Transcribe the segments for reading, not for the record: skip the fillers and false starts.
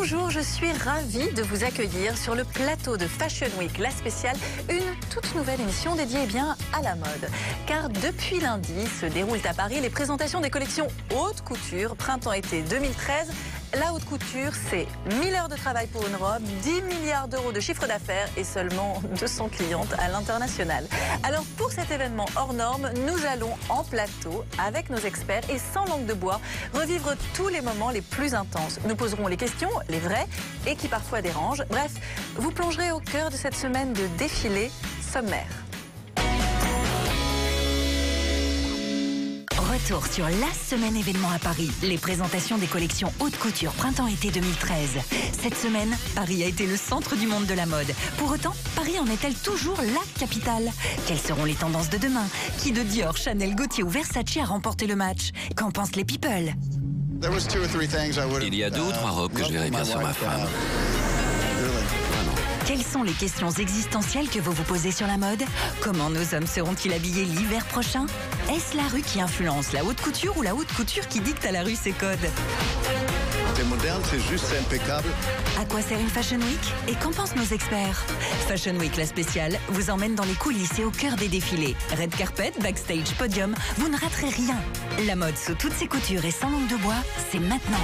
Bonjour, je suis ravie de vous accueillir sur le plateau de Fashion Week, la spéciale, une toute nouvelle émission dédiée à la mode. Car depuis lundi se déroulent à Paris les présentations des collections haute couture, printemps-été 2013. La haute couture, c'est 1000 heures de travail pour une robe, 10 milliards d'euros de chiffre d'affaires et seulement 200 clientes à l'international. Alors pour cet événement hors norme, nous allons en plateau avec nos experts et sans langue de bois revivre tous les moments les plus intenses. Nous poserons les questions, les vraies et qui parfois dérangent. Bref, vous plongerez au cœur de cette semaine de défilé sommaire. Retour sur la semaine événement à Paris, les présentations des collections haute couture printemps-été 2013. Cette semaine, Paris a été le centre du monde de la mode. Pour autant, Paris en est-elle toujours la capitale? Quelles seront les tendances de demain? Qui de Dior, Chanel, Gaultier ou Versace a remporté le match? Qu'en pensent les people? Il y a 2 ou 3 robes que je verrais bien sur ma femme. Quelles sont les questions existentielles que vous vous posez sur la mode? Comment nos hommes seront-ils habillés l'hiver prochain? Est-ce la rue qui influence la haute couture ou la haute couture qui dicte à la rue ses codes? C'est moderne, c'est juste, c'est impeccable. À quoi sert une Fashion Week? Et qu'en pensent nos experts? Fashion Week, la spéciale, vous emmène dans les coulisses et au cœur des défilés. Red carpet, backstage, podium, vous ne raterez rien. La mode sous toutes ses coutures et sans langue de bois, c'est maintenant.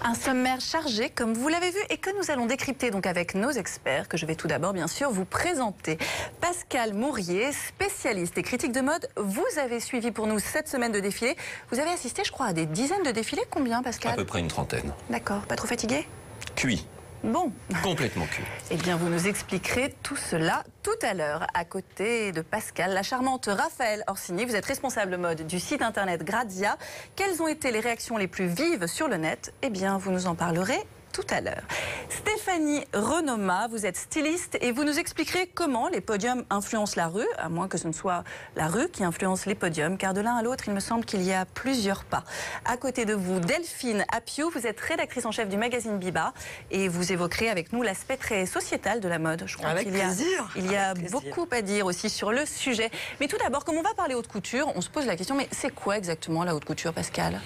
Un sommaire chargé, comme vous l'avez vu, et que nous allons décrypter donc avec nos experts, que je vais tout d'abord bien sûr vous présenter. Pascal Mourier, spécialiste et critique de mode, vous avez suivi pour nous cette semaine de défilés. Vous avez assisté, je crois, à des dizaines de défilés. Combien, Pascal? À peu près une trentaine. D'accord, pas trop fatigué? Cuit. Bon. Complètement cuit. Eh bien, vous nous expliquerez tout cela tout à l'heure. À côté de Pascal, la charmante Raphaëlle Orsini, vous êtes responsable mode du site internet Grazia. Quelles ont été les réactions les plus vives sur le net? Eh bien, vous nous en parlerez tout à l'heure. Stéphanie Renoma, vous êtes styliste et vous nous expliquerez comment les podiums influencent la rue, à moins que ce ne soit la rue qui influence les podiums, car de l'un à l'autre, il me semble qu'il y a plusieurs pas. À côté de vous, Delphine Appiou, vous êtes rédactrice en chef du magazine Biba et vous évoquerez avec nous l'aspect très sociétal de la mode. Je crois avec plaisir. Il y a beaucoup à dire aussi sur le sujet. Mais tout d'abord, comme on va parler haute couture, on se pose la question, mais c'est quoi exactement la haute couture, Pascal ?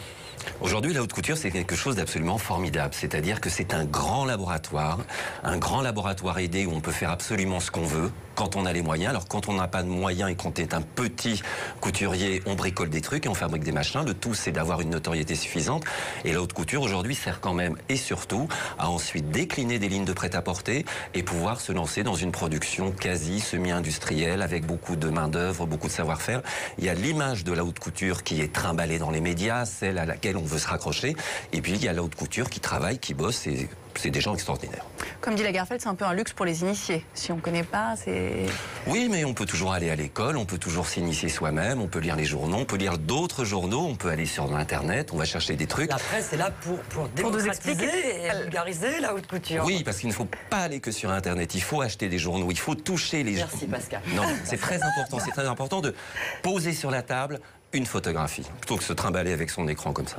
Aujourd'hui, la haute couture, c'est quelque chose d'absolument formidable. C'est-à-dire que c'est un grand laboratoire aidé où on peut faire absolument ce qu'on veut quand on a les moyens. Alors quand on n'a pas de moyens et qu'on est un petit couturier, on bricole des trucs et on fabrique des machins. Le tout, c'est d'avoir une notoriété suffisante. Et la haute couture, aujourd'hui, sert quand même et surtout à ensuite décliner des lignes de prêt-à-porter et pouvoir se lancer dans une production quasi semi-industrielle avec beaucoup de main-d'œuvre, beaucoup de savoir-faire. Il y a l'image de la haute couture qui est trimballée dans les médias, celle à laquelle on veut se raccrocher. Et puis, il y a la haute couture qui travaille, qui bosse et c'est des gens extraordinaires. Comme dit Lagerfeld, c'est un peu un luxe pour les initiés. Si on ne connaît pas, c'est... Oui, mais on peut toujours aller à l'école, on peut toujours s'initier soi-même, on peut lire les journaux, on peut lire d'autres journaux, on peut aller sur Internet, on va chercher des trucs. La presse est là pour démocratiser et vulgariser la haute couture. Oui, parce qu'il ne faut pas aller que sur Internet, il faut acheter des journaux, il faut toucher les gens. Merci Pascal. Non, c'est très important de poser sur la table une photographie, plutôt que de se trimballer avec son écran comme ça.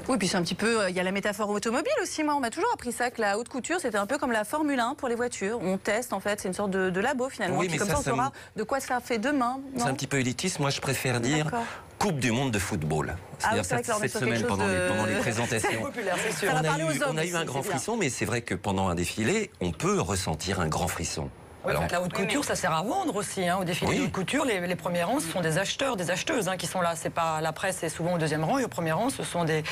Oui, puis c'est un petit peu... Il y a la métaphore automobile aussi. Moi, on m'a toujours appris ça, que la haute couture, c'était un peu comme la Formule 1 pour les voitures. On teste, en fait, c'est une sorte de labo, finalement. Oui, puis mais comme ça, on saura de quoi ça fait demain. C'est un petit peu élitiste. Moi, je préfère dire Coupe du monde de football. C'est-à-dire cette semaine, pendant les présentations. C'est populaire, c'est sûr. On a eu un grand frisson, mais c'est vrai que pendant un défilé, on peut ressentir un grand frisson. Oui, alors, la haute couture, ça sert à vendre aussi. Au défilé de haute couture, les premiers rangs, ce sont des acheteurs, des acheteuses qui sont là. C'est pas la presse, c'est souvent au deuxième rang. Et au premier rang, ce sont des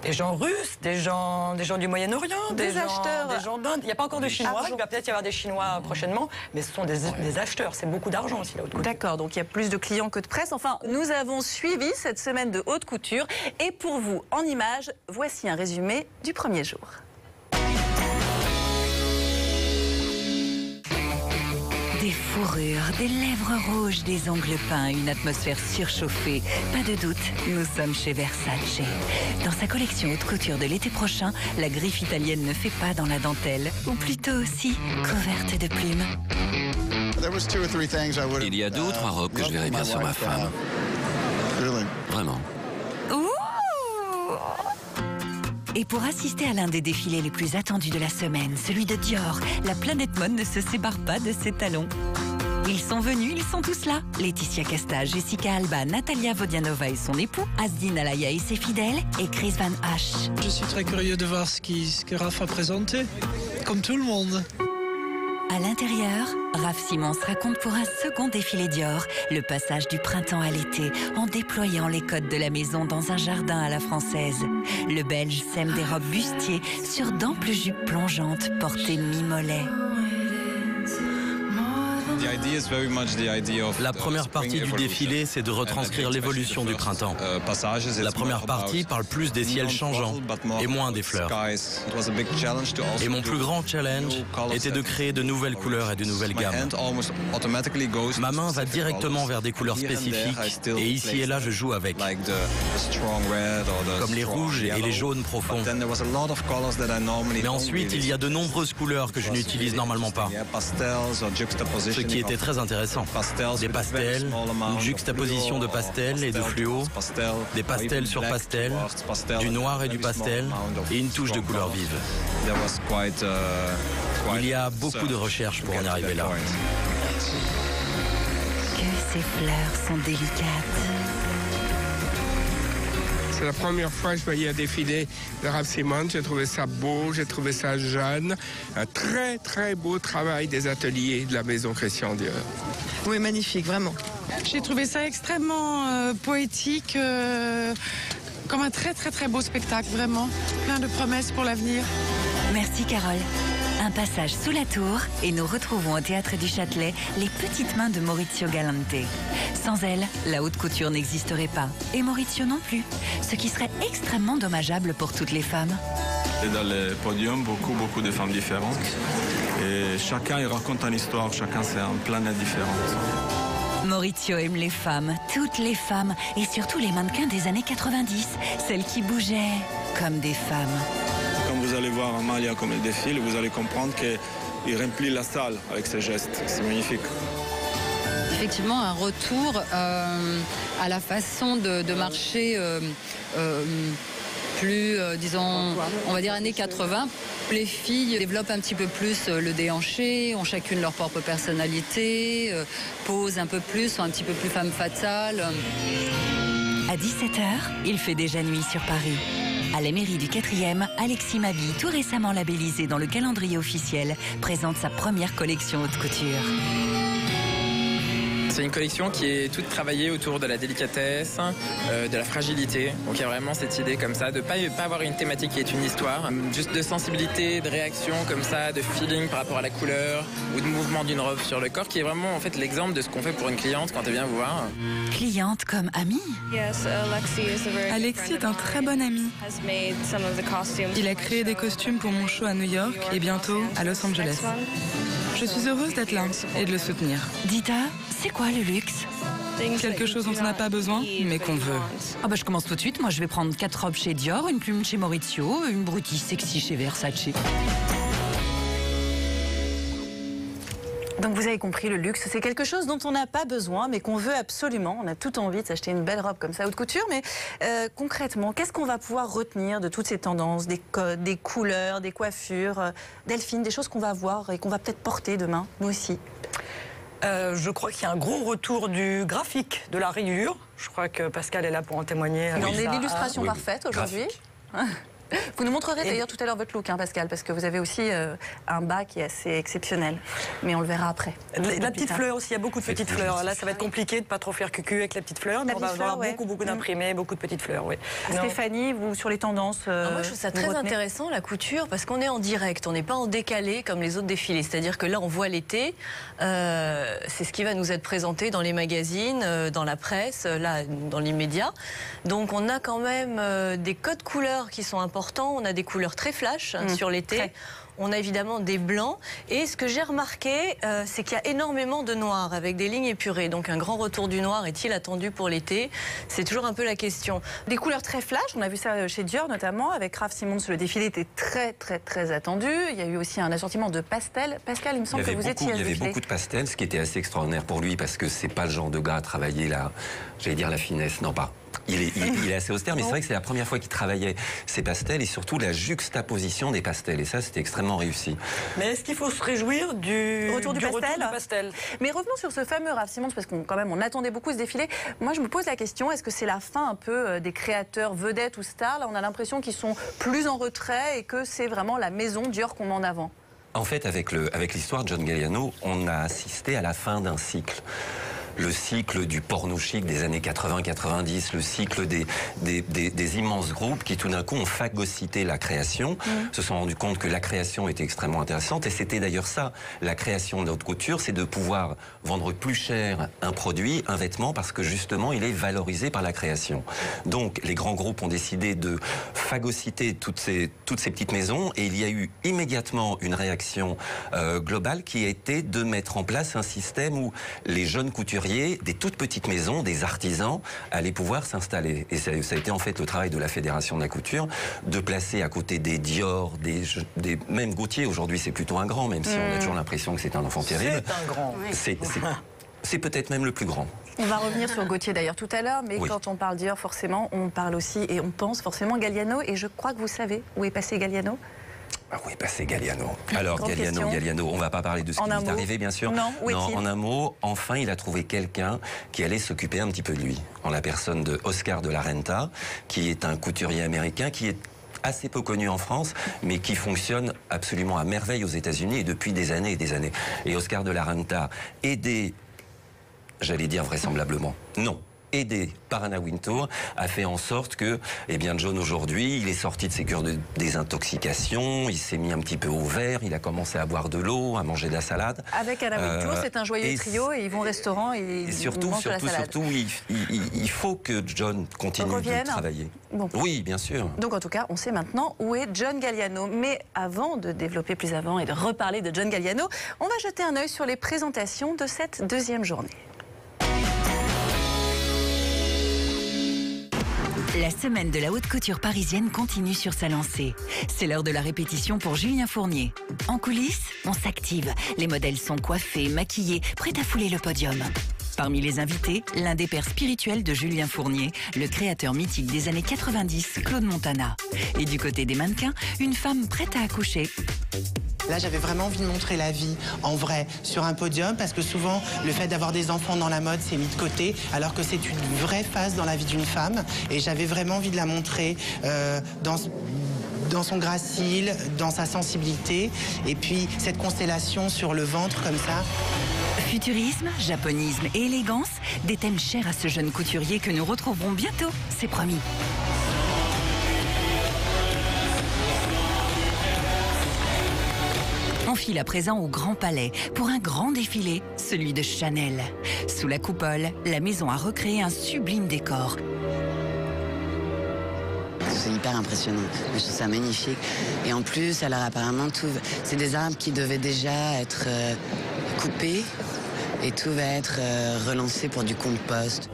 gens russes, des gens du Moyen-Orient, des acheteurs, des gens d'Inde. Il n'y a pas encore de Chinois. Il va peut-être y avoir des Chinois prochainement, mais ce sont des acheteurs. C'est beaucoup d'argent aussi la haute couture. D'accord, donc il y a plus de clients que de presse. Enfin, nous avons suivi cette semaine de haute couture. Et pour vous, en images, voici un résumé du premier jour. Des fourrures, des lèvres rouges, des ongles peints, une atmosphère surchauffée. Pas de doute, nous sommes chez Versace. Dans sa collection haute couture de l'été prochain, la griffe italienne ne fait pas dans la dentelle, ou plutôt aussi couverte de plumes. Il y a 2 ou 3 robes que je verrais bien sur ma femme. Vraiment. Et pour assister à l'un des défilés les plus attendus de la semaine, celui de Dior, la planète mode ne se sépare pas de ses talons. Ils sont venus, ils sont tous là. Laetitia Casta, Jessica Alba, Natalia Vodianova et son époux, Asdin Alaya et ses fidèles, et Chris Van Hache. Je suis très curieux de voir ce que Raph a présenté, comme tout le monde. À l'intérieur, Raph Simons raconte pour un second défilé Dior le passage du printemps à l'été en déployant les codes de la maison dans un jardin à la française. Le Belge sème des robes bustiers sur d'amples jupes plongeantes portées mi-mollet. La première partie du défilé, c'est de retranscrire l'évolution du printemps. La première partie parle plus des ciels changeants et moins des fleurs. Et mon plus grand challenge était de créer de nouvelles couleurs et de nouvelles gammes. Ma main va directement vers des couleurs spécifiques et ici et là je joue avec. Comme les rouges et les jaunes profonds. Mais ensuite, il y a de nombreuses couleurs que je n'utilise normalement pas. Ce qui était très intéressant. Des pastels, une juxtaposition de pastels et de fluo, des pastels sur pastel, du noir et du pastel, et une touche de couleur vive. Il y a beaucoup de recherches pour en arriver là. Que ces fleurs sont délicates. C'est la première fois que je voyais un défilé de Raph Simons. J'ai trouvé ça beau, j'ai trouvé ça jeune. Un très très beau travail des ateliers de la maison Christian Dior. Oui, magnifique, vraiment. J'ai trouvé ça extrêmement poétique, comme un très très très beau spectacle, vraiment. Plein de promesses pour l'avenir. Merci Carole. Un passage sous la tour et nous retrouvons au Théâtre du Châtelet les petites mains de Maurizio Galante. Sans elle, la haute couture n'existerait pas. Et Maurizio non plus. Ce qui serait extrêmement dommageable pour toutes les femmes. Et dans le podium, beaucoup de femmes différentes. Et chacun il raconte une histoire, chacun c'est une planète différente. Maurizio aime les femmes, toutes les femmes, et surtout les mannequins des années 90, celles qui bougeaient comme des femmes. Quand vous allez voir Amalia comme elle défile, vous allez comprendre qu'il remplit la salle avec ses gestes. C'est magnifique. Effectivement, un retour à la façon de marcher plus, disons, on va dire années 80. Les filles développent un petit peu plus le déhanché, ont chacune leur propre personnalité, posent un peu plus, sont un petit peu plus femme fatale. À 17h, il fait déjà nuit sur Paris. À la mairie du 4e, Alexis Mabi, tout récemment labellisé dans le calendrier officiel, présente sa première collection haute couture. C'est une collection qui est toute travaillée autour de la délicatesse, de la fragilité. Donc il y a vraiment cette idée comme ça de pas avoir une thématique qui est une histoire, juste de sensibilité, de réaction comme ça, de feeling par rapport à la couleur ou de mouvement d'une robe sur le corps, qui est vraiment en fait l'exemple de ce qu'on fait pour une cliente quand elle vient vous voir. Cliente comme amie. Alexis est un très bon ami. Il a créé des costumes pour mon show à New York et bientôt à Los Angeles. Je suis heureuse d'être là et de le soutenir. Dita, c'est quoi le luxe? Quelque chose dont on n'a pas besoin, mais qu'on veut. Ah bah je commence tout de suite. Moi je vais prendre 4 robes chez Dior, une plume chez Maurizio, une broutille sexy chez Versace. Donc vous avez compris, le luxe, c'est quelque chose dont on n'a pas besoin, mais qu'on veut absolument. On a tout envie de s'acheter une belle robe comme ça, haute couture. Mais concrètement, qu'est-ce qu'on va pouvoir retenir de toutes ces tendances, des codes, des couleurs, des coiffures, Delphine, des choses qu'on va voir et qu'on va peut-être porter demain, nous aussi? Je crois qu'il y a un gros retour du graphique, de la rayure. Je crois que Pascal est là pour en témoigner. On est l'illustration parfaite aujourd'hui. Vous nous montrerez d'ailleurs tout à l'heure votre look, hein, Pascal, parce que vous avez aussi un bas qui est assez exceptionnel. Mais on le verra après. La petite fleur aussi, il y a beaucoup de petites fleurs. Là, ça va être compliqué de ne pas trop faire cucu avec la petite fleur. Mais on va avoir beaucoup d'imprimés, beaucoup de petites fleurs. Oui. Stéphanie, vous, sur les tendances moi, je trouve ça très intéressant, la couture, parce qu'on est en direct. On n'est pas en décalé comme les autres défilés. C'est-à-dire que là, on voit l'été. C'est ce qui va nous être présenté dans les magazines, dans la presse, là, dans l'immédiat. Donc, on a quand même des codes couleurs qui sont importants. On a des couleurs très flash sur l'été. On a évidemment des blancs. Et ce que j'ai remarqué, c'est qu'il y a énormément de noir avec des lignes épurées. Donc un grand retour du noir est-il attendu pour l'été? C'est toujours un peu la question. Des couleurs très flash, on a vu ça chez Dior notamment. Avec Raph Simons, le défilé était très attendu. Il y a eu aussi un assortiment de pastels. Pascal, il me semble que vous étiez à ce défilé. Il y avait beaucoup de pastels, ce qui était assez extraordinaire pour lui, parce que c'est pas le genre de gars à travailler la, j'allais dire la finesse, non pas. Il est assez austère, mais c'est vrai que c'est la première fois qu'il travaillait ses pastels et surtout la juxtaposition des pastels. Et ça, c'était extrêmement réussi. Mais est-ce qu'il faut se réjouir du retour du pastel? Mais revenons sur ce fameux Raf Simons, parce qu'on on attendait beaucoup ce défilé. Moi, je me pose la question, est-ce que c'est la fin un peu des créateurs vedettes ou stars? Là, on a l'impression qu'ils sont plus en retrait et que c'est vraiment la maison Dior qu'on met en avant. En fait, avec l'histoire de John Galliano, on a assisté à la fin d'un cycle. Le cycle du porno chic des années 80-90, le cycle des immenses groupes qui tout d'un coup ont phagocyté la création, se sont rendus compte que la création était extrêmement intéressante et c'était d'ailleurs ça, la création de haute couture, c'est de pouvoir vendre plus cher un produit, un vêtement, parce que justement il est valorisé par la création. Donc les grands groupes ont décidé de phagocyter toutes ces petites maisons et il y a eu immédiatement une réaction globale qui a été de mettre en place un système où les jeunes couturiers, des toutes petites maisons, des artisans, allaient pouvoir s'installer. Et ça a été en fait le travail de la Fédération de la couture, de placer à côté des Dior, même Gaultier, aujourd'hui c'est plutôt un grand, même si on a toujours l'impression que c'est un enfant terrible. C'est un grand. C'est peut-être même le plus grand. On va revenir sur Gaultier d'ailleurs tout à l'heure, mais quand on parle Dior, forcément, on parle aussi et on pense forcément Galliano. Et je crois que vous savez où est passé Galliano. Ah oui, c'est Galliano. Alors, Galliano, on ne va pas parler de ce qui lui est arrivé, bien sûr. Non, en un mot, enfin, il a trouvé quelqu'un qui allait s'occuper un petit peu de lui, en la personne de Oscar de la Renta, qui est un couturier américain qui est assez peu connu en France, mais qui fonctionne absolument à merveille aux États-Unis et depuis des années et des années. Et Oscar de la Renta, aidé, j'allais dire vraisemblablement, non, aidé par Anna Wintour, a fait en sorte que, John aujourd'hui, il est sorti de ses cures de désintoxication, il s'est mis un petit peu au vert, il a commencé à boire de l'eau, à manger de la salade. Avec Anna Wintour, c'est un joyeux trio et ils vont au restaurant et surtout, ils mangent de la salade. Surtout, il faut que John continue de travailler. Bon. Oui, bien sûr. Donc en tout cas, on sait maintenant où est John Galliano. Mais avant de développer plus avant et de reparler de John Galliano, on va jeter un œil sur les présentations de cette deuxième journée. La semaine de la haute couture parisienne continue sur sa lancée. C'est l'heure de la répétition pour Julien Fournier. En coulisses, on s'active. Les modèles sont coiffés, maquillés, prêts à fouler le podium. Parmi les invités, l'un des pères spirituels de Julien Fournier, le créateur mythique des années 90, Claude Montana. Et du côté des mannequins, une femme prête à accoucher. Là, j'avais vraiment envie de montrer la vie en vrai sur un podium parce que souvent, le fait d'avoir des enfants dans la mode, c'est mis de côté alors que c'est une vraie phase dans la vie d'une femme. Et j'avais vraiment envie de la montrer dans son gracile, dans sa sensibilité. Et puis, cette constellation sur le ventre comme ça. Futurisme, japonisme et élégance, des thèmes chers à ce jeune couturier que nous retrouverons bientôt, c'est promis. On file à présent au Grand Palais pour un grand défilé, celui de Chanel. Sous la coupole, la maison a recréé un sublime décor. C'est hyper impressionnant, je trouve ça magnifique. Et en plus, alors apparemment, c'est des arbres qui devaient déjà être coupés et tout va être relancé pour du compost.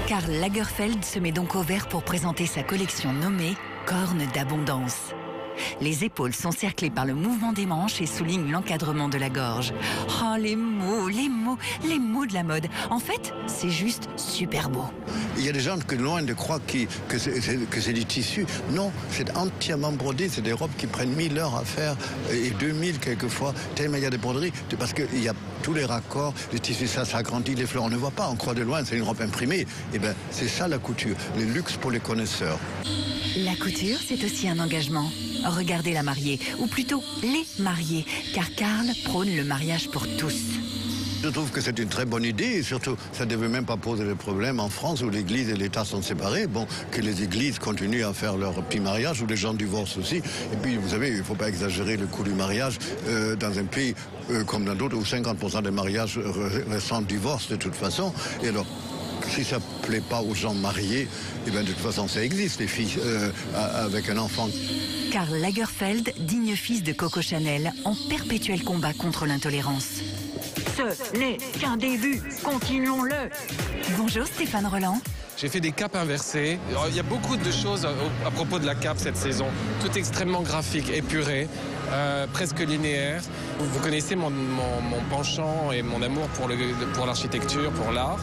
Karl Lagerfeld se met donc au vert pour présenter sa collection nommée Cornes d'abondance. Les épaules sont cerclées par le mouvement des manches et soulignent l'encadrement de la gorge. Oh, les mots de la mode. En fait, c'est juste super beau. Il y a des gens qui, loin de croire que c'est du tissu. Non, c'est entièrement brodé. C'est des robes qui prennent 1000 heures à faire et 2000 quelquefois, tellement il y a des broderies. Parce qu'il y a tous les raccords, les tissus, ça s'agrandit, les fleurs, on ne voit pas, on croit de loin, c'est une robe imprimée. Eh bien, c'est ça la couture, le luxe pour les connaisseurs. La couture, c'est aussi un engagement. Regardez la mariée, ou plutôt les mariés, car Karl prône le mariage pour tous. Je trouve que c'est une très bonne idée et surtout, ça ne devait même pas poser de problème en France où l'Église et l'État sont séparés. Bon, que les églises continuent à faire leur petit mariage où les gens divorcent aussi. Et puis, vous savez, il ne faut pas exagérer le coût du mariage dans un pays comme dans d'autres où 50% des mariages ressentent divorce de toute façon. Et alors, si ça ne plaît pas aux gens mariés, eh bien, de toute façon, ça existe, les filles avec un enfant. Karl Lagerfeld, digne fils de Coco Chanel, en perpétuel combat contre l'intolérance. Ce n'est qu'un début, continuons-le. Bonjour Stéphane Roland. J'ai fait des capes inversées. Il y a beaucoup de choses à propos de la cape cette saison. Tout extrêmement graphique, épuré, presque linéaire. Vous connaissez mon penchant et mon amour pour l'architecture, pour l'art.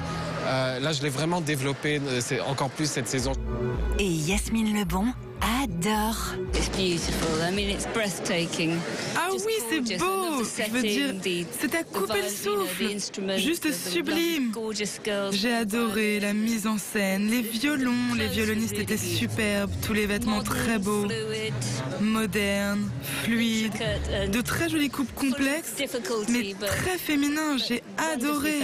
Là, je l'ai vraiment développé encore plus cette saison. Et Yasmine Lebon adore. Ah oui, c'est beau. Je veux dire, c'est à couper le souffle. Juste sublime. J'ai adoré la mise en scène, les violons, les violonistes étaient superbes, tous les vêtements très beaux, modernes, fluides, de très jolies coupes complexes, mais très féminins. J'ai adoré.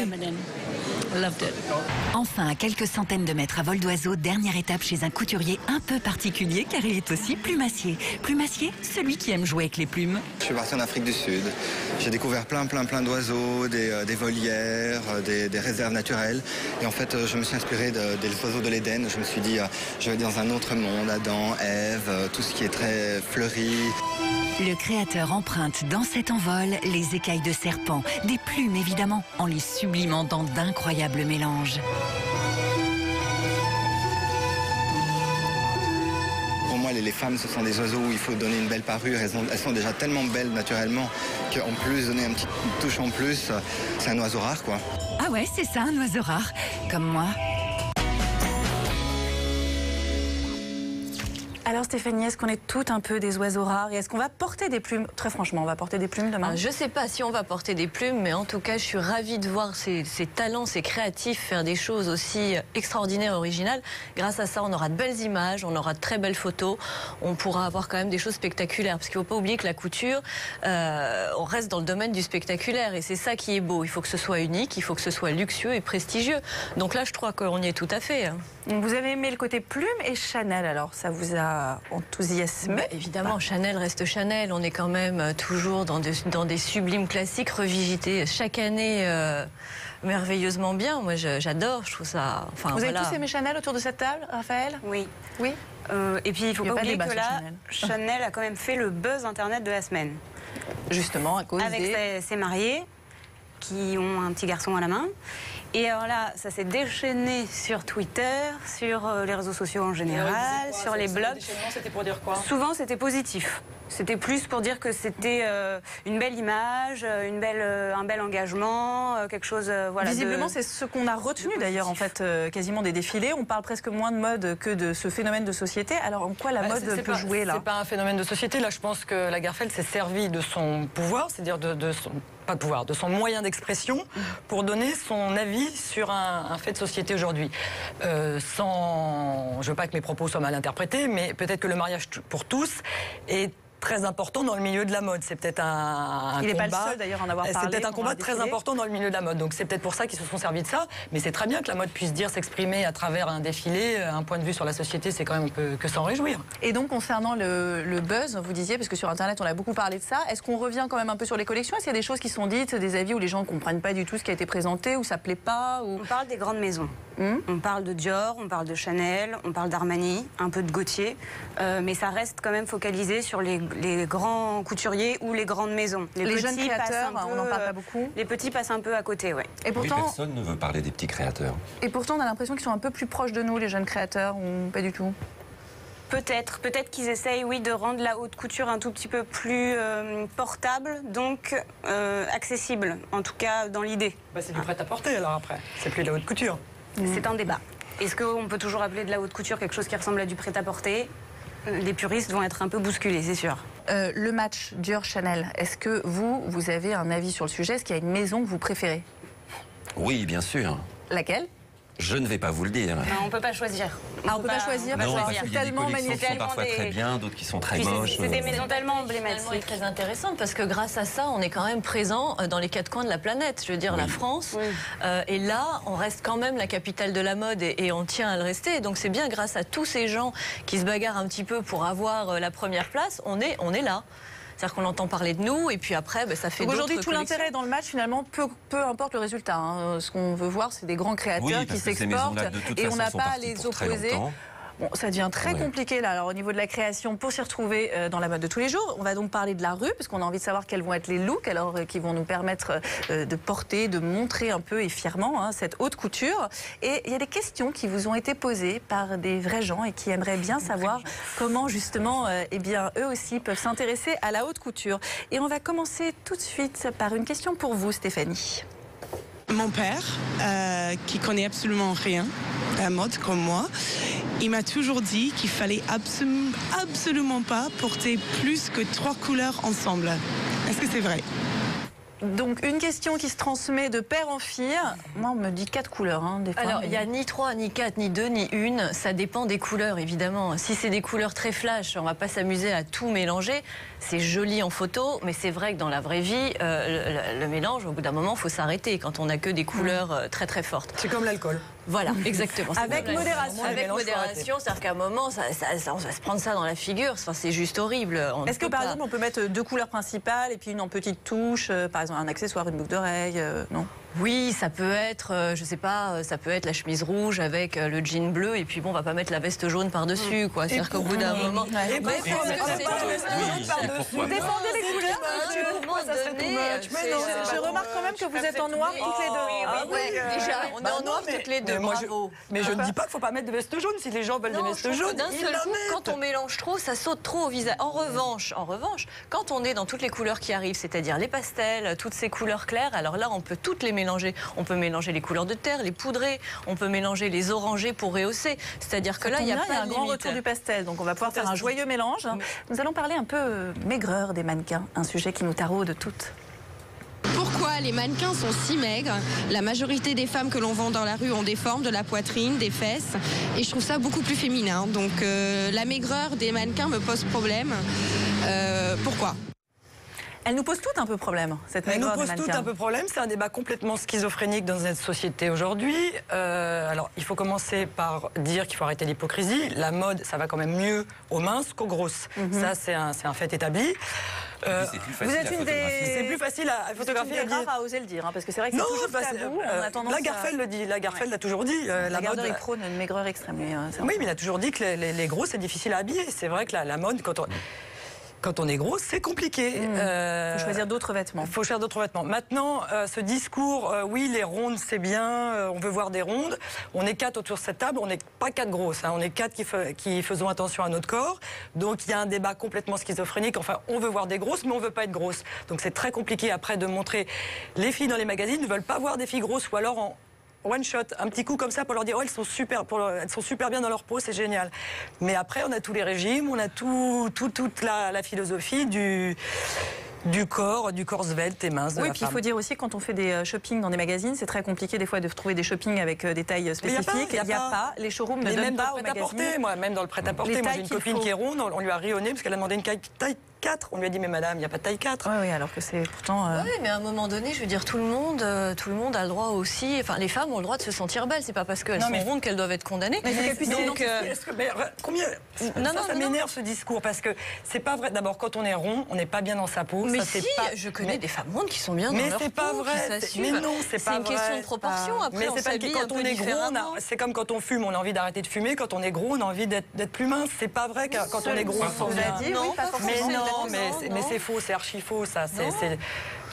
Enfin, à quelques centaines de mètres à vol d'oiseau, dernière étape chez un couturier un peu particulier car il est aussi plumassier. Plumassier, celui qui aime jouer avec les plumes. Je suis parti en Afrique du Sud. J'ai découvert plein d'oiseaux, des volières, des réserves naturelles. Et en fait, je me suis inspiré des oiseaux de l'Éden. Je me suis dit, je vais dans un autre monde, Adam, Ève, tout ce qui est très fleuri. Le créateur emprunte dans cet envol les écailles de serpent, des plumes évidemment, en les sublimant dans d'incroyables mélanges. Pour moi, les femmes, ce sont des oiseaux où il faut donner une belle parure. Elles sont déjà tellement belles naturellement qu'en plus, donner une petite touche en plus, c'est un oiseau rare, quoi. Ah ouais, c'est ça, un oiseau rare, comme moi. Alors Stéphanie, est-ce qu'on est toutes un peu des oiseaux rares et est-ce qu'on va porter des plumes? Très franchement, on va porter des plumes demain? Je ne sais pas si on va porter des plumes, mais en tout cas, je suis ravie de voir ces talents, ces créatifs faire des choses aussi extraordinaires et originales. Grâce à ça, on aura de belles images, on aura de très belles photos, on pourra avoir quand même des choses spectaculaires. Parce qu'il ne faut pas oublier que la couture, on reste dans le domaine du spectaculaire et c'est ça qui est beau. Il faut que ce soit unique, il faut que ce soit luxueux et prestigieux. Donc là, je crois qu'on y est tout à fait. Vous avez aimé le côté plume et Chanel, alors ça vous a enthousiasmé? Évidemment, Chanel reste Chanel. On est quand même toujours dans des sublimes classiques revisités chaque année merveilleusement bien. Moi, j'adore, je trouve ça... Enfin, vous avez tous aimé Chanel autour de cette table, Raphaël? Oui. Oui. Et puis, il ne faut pas oublier que là, Chanel a quand même fait le buzz Internet de la semaine. Justement, à cause avec ses mariés qui ont un petit garçon à la main. Et alors là, ça s'est déchaîné sur Twitter, sur les réseaux sociaux en général, sur les blogs. C'était pour dire quoi? Souvent, c'était positif. C'était plus pour dire que c'était une belle image, un bel engagement, quelque chose... voilà. Visiblement, c'est ce qu'on a retenu d'ailleurs, en fait, quasiment des défilés. On parle presque moins de mode que de ce phénomène de société. Alors, en quoi la mode peut jouer là? C'est pas un phénomène de société. Là, je pense que Lagerfeld s'est servi de son pouvoir, c'est-à-dire de son moyen d'expression pour donner son avis sur un fait de société aujourd'hui. Je veux pas que mes propos soient mal interprétés, mais peut-être que le mariage pour tous est très important dans le milieu de la mode. C'est peut-être un combat. Il n'est pas le seul d'ailleurs en avoir parlé. C'est peut-être un combat très important dans le milieu de la mode. Donc c'est peut-être pour ça qu'ils se sont servis de ça. Mais c'est très bien que la mode puisse s'exprimer à travers un défilé, un point de vue sur la société. C'est quand même, on peut que s'en réjouir. Et donc concernant le buzz, vous disiez, parce que sur Internet on a beaucoup parlé de ça, est-ce qu'on revient quand même un peu sur les collections? Est-ce qu'il y a des choses qui sont dites, des avis où les gens ne comprennent pas du tout ce qui a été présenté, où ça plaît pas ou... On parle des grandes maisons. On parle de Dior, on parle de Chanel, on parle d'Armani, un peu de Gaultier, mais ça reste quand même focalisé sur les grands couturiers ou les grandes maisons. Les jeunes créateurs, on n'en parle pas beaucoup. Les petits passent un peu à côté, ouais. Et pourtant, personne ne veut parler des petits créateurs. Et pourtant, on a l'impression qu'ils sont un peu plus proches de nous, les jeunes créateurs, ou pas du tout? Peut-être qu'ils essayent, oui, de rendre la haute couture un tout petit peu plus portable, donc accessible, en tout cas dans l'idée. C'est du prêt-à-porter alors après, c'est plus de la haute couture. C'est un débat. Est-ce qu'on peut toujours appeler de la haute couture quelque chose qui ressemble à du prêt-à-porter? Les puristes vont être un peu bousculés, c'est sûr. Le match Dior-Chanel, est-ce que vous avez un avis sur le sujet? Est-ce qu'il y a une maison que vous préférez? Oui, bien sûr. Laquelle? Je ne vais pas vous le dire. Non, on ne peut pas choisir. On peut pas choisir. Non, parce qu'il y a des collections qui sont parfois très bien, d'autres qui sont très moches. C'est des maisons tellement emblématiques. C'est très intéressant parce que grâce à ça, on est quand même présent dans les quatre coins de la planète. Je veux dire, la France. Et là, on reste quand même la capitale de la mode et on tient à le rester. Donc c'est bien grâce à tous ces gens qui se bagarrent un petit peu pour avoir la première place, on est là. C'est-à-dire qu'on entend parler de nous et puis après, ça fait d'autres aujourd'hui, tout l'intérêt dans le match, finalement, peu importe le résultat. Ce qu'on veut voir, c'est des grands créateurs qui s'exportent et on n'a pas à les opposer. Bon, ça devient très compliqué là. Alors au niveau de la création, pour s'y retrouver dans la mode de tous les jours, on va donc parler de la rue, parce qu'on a envie de savoir quels vont être les looks, alors qui vont nous permettre de porter, de montrer un peu et fièrement cette haute couture. Et il y a des questions qui vous ont été posées par des vrais gens et qui aimeraient bien savoir comment justement, eux aussi peuvent s'intéresser à la haute couture. Et on va commencer tout de suite par une question pour vous, Stéphanie. Mon père, qui connaît absolument rien à la mode comme moi, il m'a toujours dit qu'il fallait absolument pas porter plus que 3 couleurs ensemble. Est-ce que c'est vrai? Donc une question qui se transmet de père en fille. Moi on me dit 4 couleurs des fois. Alors il n'y a ni 3, ni 4, ni 2, ni 1. Ça dépend des couleurs évidemment. Si c'est des couleurs très flash, on ne va pas s'amuser à tout mélanger. C'est joli en photo, mais c'est vrai que dans la vraie vie, le mélange, au bout d'un moment, il faut s'arrêter quand on n'a que des couleurs très très fortes. C'est comme l'alcool. Voilà, exactement. Avec modération. Avec modération, c'est-à-dire qu'à un moment, on va se prendre ça dans la figure. Enfin, c'est juste horrible. Est-ce que par exemple, on peut mettre 2 couleurs principales et puis une en petite touche, par exemple un accessoire, une boucle d'oreille, non? Oui, ça peut être, je sais pas, ça peut être la chemise rouge avec le jean bleu et puis bon, on va pas mettre la veste jaune par-dessus, quoi. C'est-à-dire qu'au bout d'un moment... Vous défendez les couleurs, je remarque quand même que vous êtes en noir toutes les deux. Déjà, on est en noir toutes les deux, bravo. Mais je ne dis pas qu'il ne faut pas mettre de veste jaune si les gens veulent des vestes jaunes. D'un seul coup, quand on mélange trop, ça saute trop au visage. En revanche, quand on est dans toutes les couleurs qui arrivent, c'est-à-dire les pastels, toutes ces couleurs claires, alors là, on peut toutes les mélanger. On peut mélanger les couleurs de terre, les poudrées, on peut mélanger les orangés pour rehausser. C'est-à-dire que là, il y a pas un grand retour du pastel, donc on va pouvoir faire un joyeux mélange. Nous allons parler un peu maigreur des mannequins, un sujet qui nous taraude toutes. Pourquoi les mannequins sont si maigres? La majorité des femmes que l'on vend dans la rue ont des formes de la poitrine, des fesses, et je trouve ça beaucoup plus féminin. Donc la maigreur des mannequins me pose problème. Pourquoi? Elle nous pose toutes un peu problème, cette maigreur des mannequins. Elle nous pose toutes un peu problème. C'est un débat complètement schizophrénique dans notre société aujourd'hui. Alors, il faut commencer par dire qu'il faut arrêter l'hypocrisie. La mode, ça va quand même mieux aux minces qu'aux grosses. Ça, c'est un fait établi. Vous êtes une des... C'est plus facile à photographier. C'est rares à oser le dire, parce que c'est vrai que c'est toujours tabou. Lagerfeld le dit. Lagerfeld l'a toujours dit. Lagerfeld prône une maigreur extrême. Oui, mais il a toujours dit que les gros, c'est difficile à habiller. C'est vrai que la mode, quand on est gros, c'est compliqué. Il faut choisir d'autres vêtements. Il faut choisir d'autres vêtements. Maintenant, ce discours, oui, les rondes, c'est bien, on veut voir des rondes. On est 4 autour de cette table, on n'est pas 4 grosses. On est 4 qui faisons attention à notre corps. Donc, il y a un débat complètement schizophrénique. Enfin, on veut voir des grosses, mais on ne veut pas être grosses. Donc, c'est très compliqué après de montrer... Les filles dans les magazines ne veulent pas voir des filles grosses ou alors en... one shot, un petit coup comme ça pour leur dire oh, elles sont super bien dans leur peau, c'est génial. Mais après on a tous les régimes, on a toute la philosophie du corps svelte et mince. Oui, puis il faut dire aussi quand on fait des shopping dans des magazines, c'est très compliqué des fois de trouver des shopping avec des tailles spécifiques. Il n'y a pas. Les showrooms ne donnent pas aux magazines. Moi, même dans le prêt-à-porter, moi j'ai une copine qui est ronde, on lui a rayonné parce qu'elle a demandé une taille 4. On lui a dit mais madame, il n'y a pas de taille 4. Oui, alors que c'est pourtant... Oui, mais à un moment donné, je veux dire, tout le monde a le droit aussi... Enfin, les femmes ont le droit de se sentir belles. C'est pas parce qu'elles sont rondes qu'elles doivent être condamnées. Mais combien... Ça m'énerve ce discours parce que c'est pas vrai. D'abord, quand on est rond, on n'est pas bien dans sa peau. Mais si, je connais des femmes rondes qui sont bien dans leur peau. Mais c'est pas vrai. Mais non, c'est pas vrai. C'est une question de proportion. Après, on s'habille un peu différemment. C'est comme quand on fume, on a envie d'arrêter de fumer. Quand on est gros, on a envie d'être plus mince. C'est pas vrai que quand on est gros, on s'en mais c'est faux, c'est archi faux, ça.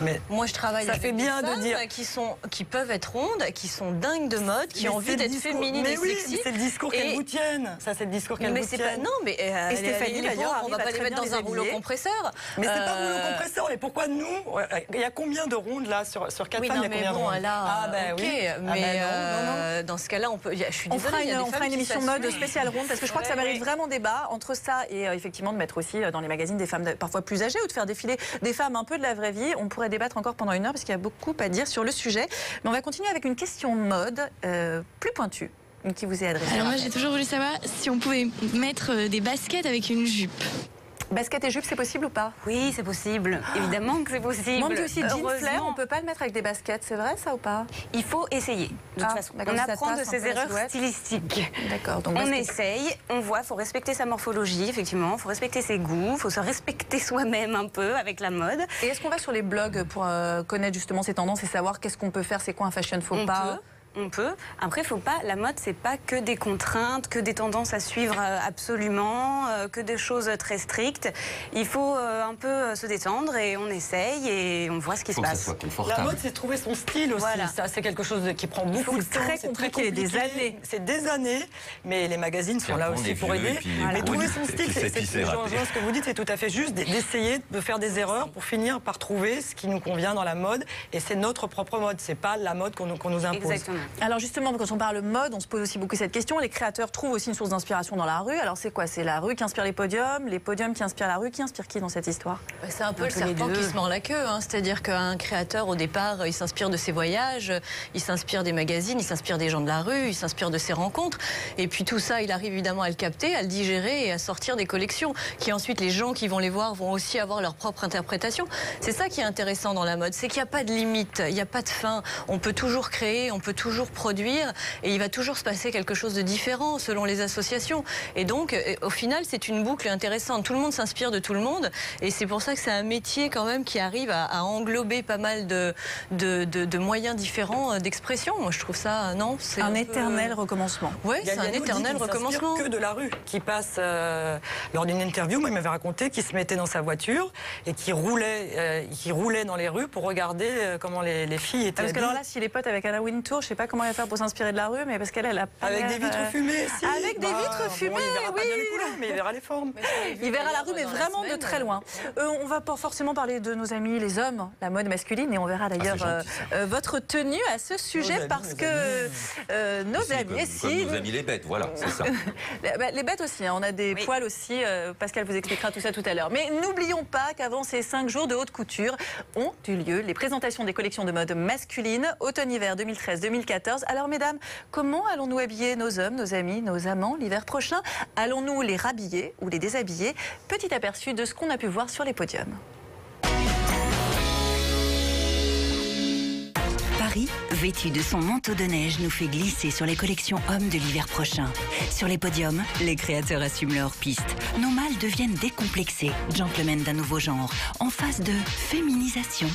Mais moi, je travaille avec des femmes qui peuvent être rondes, qui sont dingues de mode, qui ont envie d'être féminines et sexy. C'est le discours qu'elles vous tiennent. Ça, c'est le discours qu'elles vous tiennent. Non, mais Stéphanie, d'ailleurs, on va pas les mettre dans un rouleau compresseur. Mais c'est pas un rouleau compresseur. Et pourquoi nous? Il y a combien de rondes là sur 4 femmes? Il y a combien de rondes? Ah ben oui. Mais dans ce cas-là, on peut. Je suis désolée. On fera une émission mode spéciale ronde parce que je crois que ça mérite vraiment débat entre ça et effectivement de mettre aussi dans les magazines des femmes parfois plus âgées ou de faire défiler des femmes un peu de la vraie vie. On pourrait débattre encore pendant 1 heure parce qu'il y a beaucoup à dire sur le sujet. Mais on va continuer avec une question mode plus pointue qui vous est adressée. Alors moi j'ai toujours voulu savoir si on pouvait mettre des baskets avec une jupe. Basket et jupe, c'est possible ou pas? Oui, c'est possible. Évidemment que c'est possible. Moi, aussi, jean flair, on peut pas le mettre avec des baskets. C'est vrai, ça ou pas? Il faut essayer. De toute façon, on apprend de ses erreurs stylistiques. D'accord. On essaye, on voit. Il faut respecter sa morphologie, effectivement. Il faut respecter ses goûts. Il faut se respecter soi-même un peu avec la mode. Et est-ce qu'on va sur les blogs pour connaître justement ces tendances et savoir qu'est-ce qu'on peut faire? C'est quoi un fashion faux pas? On peut. Après, faut pas. La mode, c'est pas que des contraintes, que des tendances à suivre absolument, que des choses très strictes. Il faut un peu se détendre et on essaye et on voit ce qui se passe. La mode, c'est trouver son style aussi. Voilà. Ça, c'est quelque chose qui prend beaucoup de temps. C'est très compliqué. Des années. C'est des années, mais les magazines sont là aussi pour aider. Mais trouver son style, c'est ce que vous dites, c'est tout à fait juste d'essayer de faire des erreurs pour finir par trouver ce qui nous convient dans la mode. Et c'est notre propre mode. C'est pas la mode qu'on nous impose. Exactement. Alors justement, quand on parle mode, on se pose aussi beaucoup cette question. Les créateurs trouvent aussi une source d'inspiration dans la rue. Alors c'est quoi? C'est la rue qui inspire les podiums qui inspirent la rue. Qui inspire qui dans cette histoire? C'est un peu le serpent qui se mord la queue. C'est-à-dire qu'un créateur, au départ, il s'inspire de ses voyages, il s'inspire des magazines, il s'inspire des gens de la rue, il s'inspire de ses rencontres. Et puis tout ça, il arrive évidemment à le capter, à le digérer et à sortir des collections qui ensuite, les gens qui vont les voir vont aussi avoir leur propre interprétation. C'est ça qui est intéressant dans la mode, c'est qu'il n'y a pas de limite, il n'y a pas de fin. On peut toujours créer, on peut toujours produire et il va toujours se passer quelque chose de différent selon les associations. Et donc, au final, c'est une boucle intéressante. Tout le monde s'inspire de tout le monde et c'est pour ça que c'est un métier quand même qui arrive à englober pas mal de moyens différents d'expression. Moi, je trouve ça, non, c'est un éternel recommencement. Oui, c'est un éternel recommencement. Que de la rue, qui passe lors d'une interview, moi, il m'avait raconté qu'il se mettait dans sa voiture et qui roulait dans les rues pour regarder comment les filles étaient. Parce que alors là, s'il est pote avec Anna Wintour, je sais pas comment elle va faire pour s'inspirer de la rue, mais parce qu'elle a pas avec des vitres fumées. Si. Avec des vitres fumées, bon, il verra pas bien les couleurs, mais il verra les formes. Il verra la rue, mais vraiment de très loin. On va pas forcément parler de nos amis les hommes, la mode masculine, et on verra d'ailleurs votre tenue à ce sujet parce que nos amis, comme nos amis les bêtes, voilà, c'est ça. Les bêtes aussi, hein, on a des poils aussi. Pascal vous expliquera tout ça tout à l'heure. Mais n'oublions pas qu'avant ces 5 jours de haute couture ont eu lieu les présentations des collections de mode masculine automne-hiver 2013-2014. Alors mesdames, comment allons-nous habiller nos hommes, nos amis, nos amants l'hiver prochain? Allons-nous les rhabiller ou les déshabiller? Petit aperçu de ce qu'on a pu voir sur les podiums. Paris, vêtu de son manteau de neige, nous fait glisser sur les collections hommes de l'hiver prochain. Sur les podiums, les créateurs assument leur piste. Nos mâles deviennent décomplexés, gentlemen d'un nouveau genre, en phase de féminisation.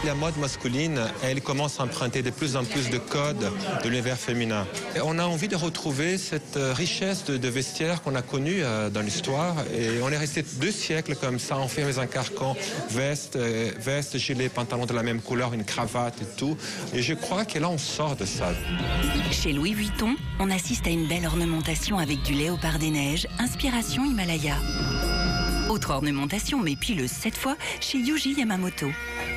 La mode masculine, elle commence à emprunter de plus en plus de codes de l'univers féminin. Et on a envie de retrouver cette richesse de vestiaire qu'on a connue dans l'histoire. Et on est resté 2 siècles comme ça, enfermés en carcan, veste, gilet, pantalon de la même couleur, une cravate et tout. Et je crois que là, on sort de ça. Chez Louis Vuitton, on assiste à une belle ornementation avec du léopard des neiges, inspiration Himalaya. Autre ornementation, mais pileuse cette fois, chez Yuji Yamamoto.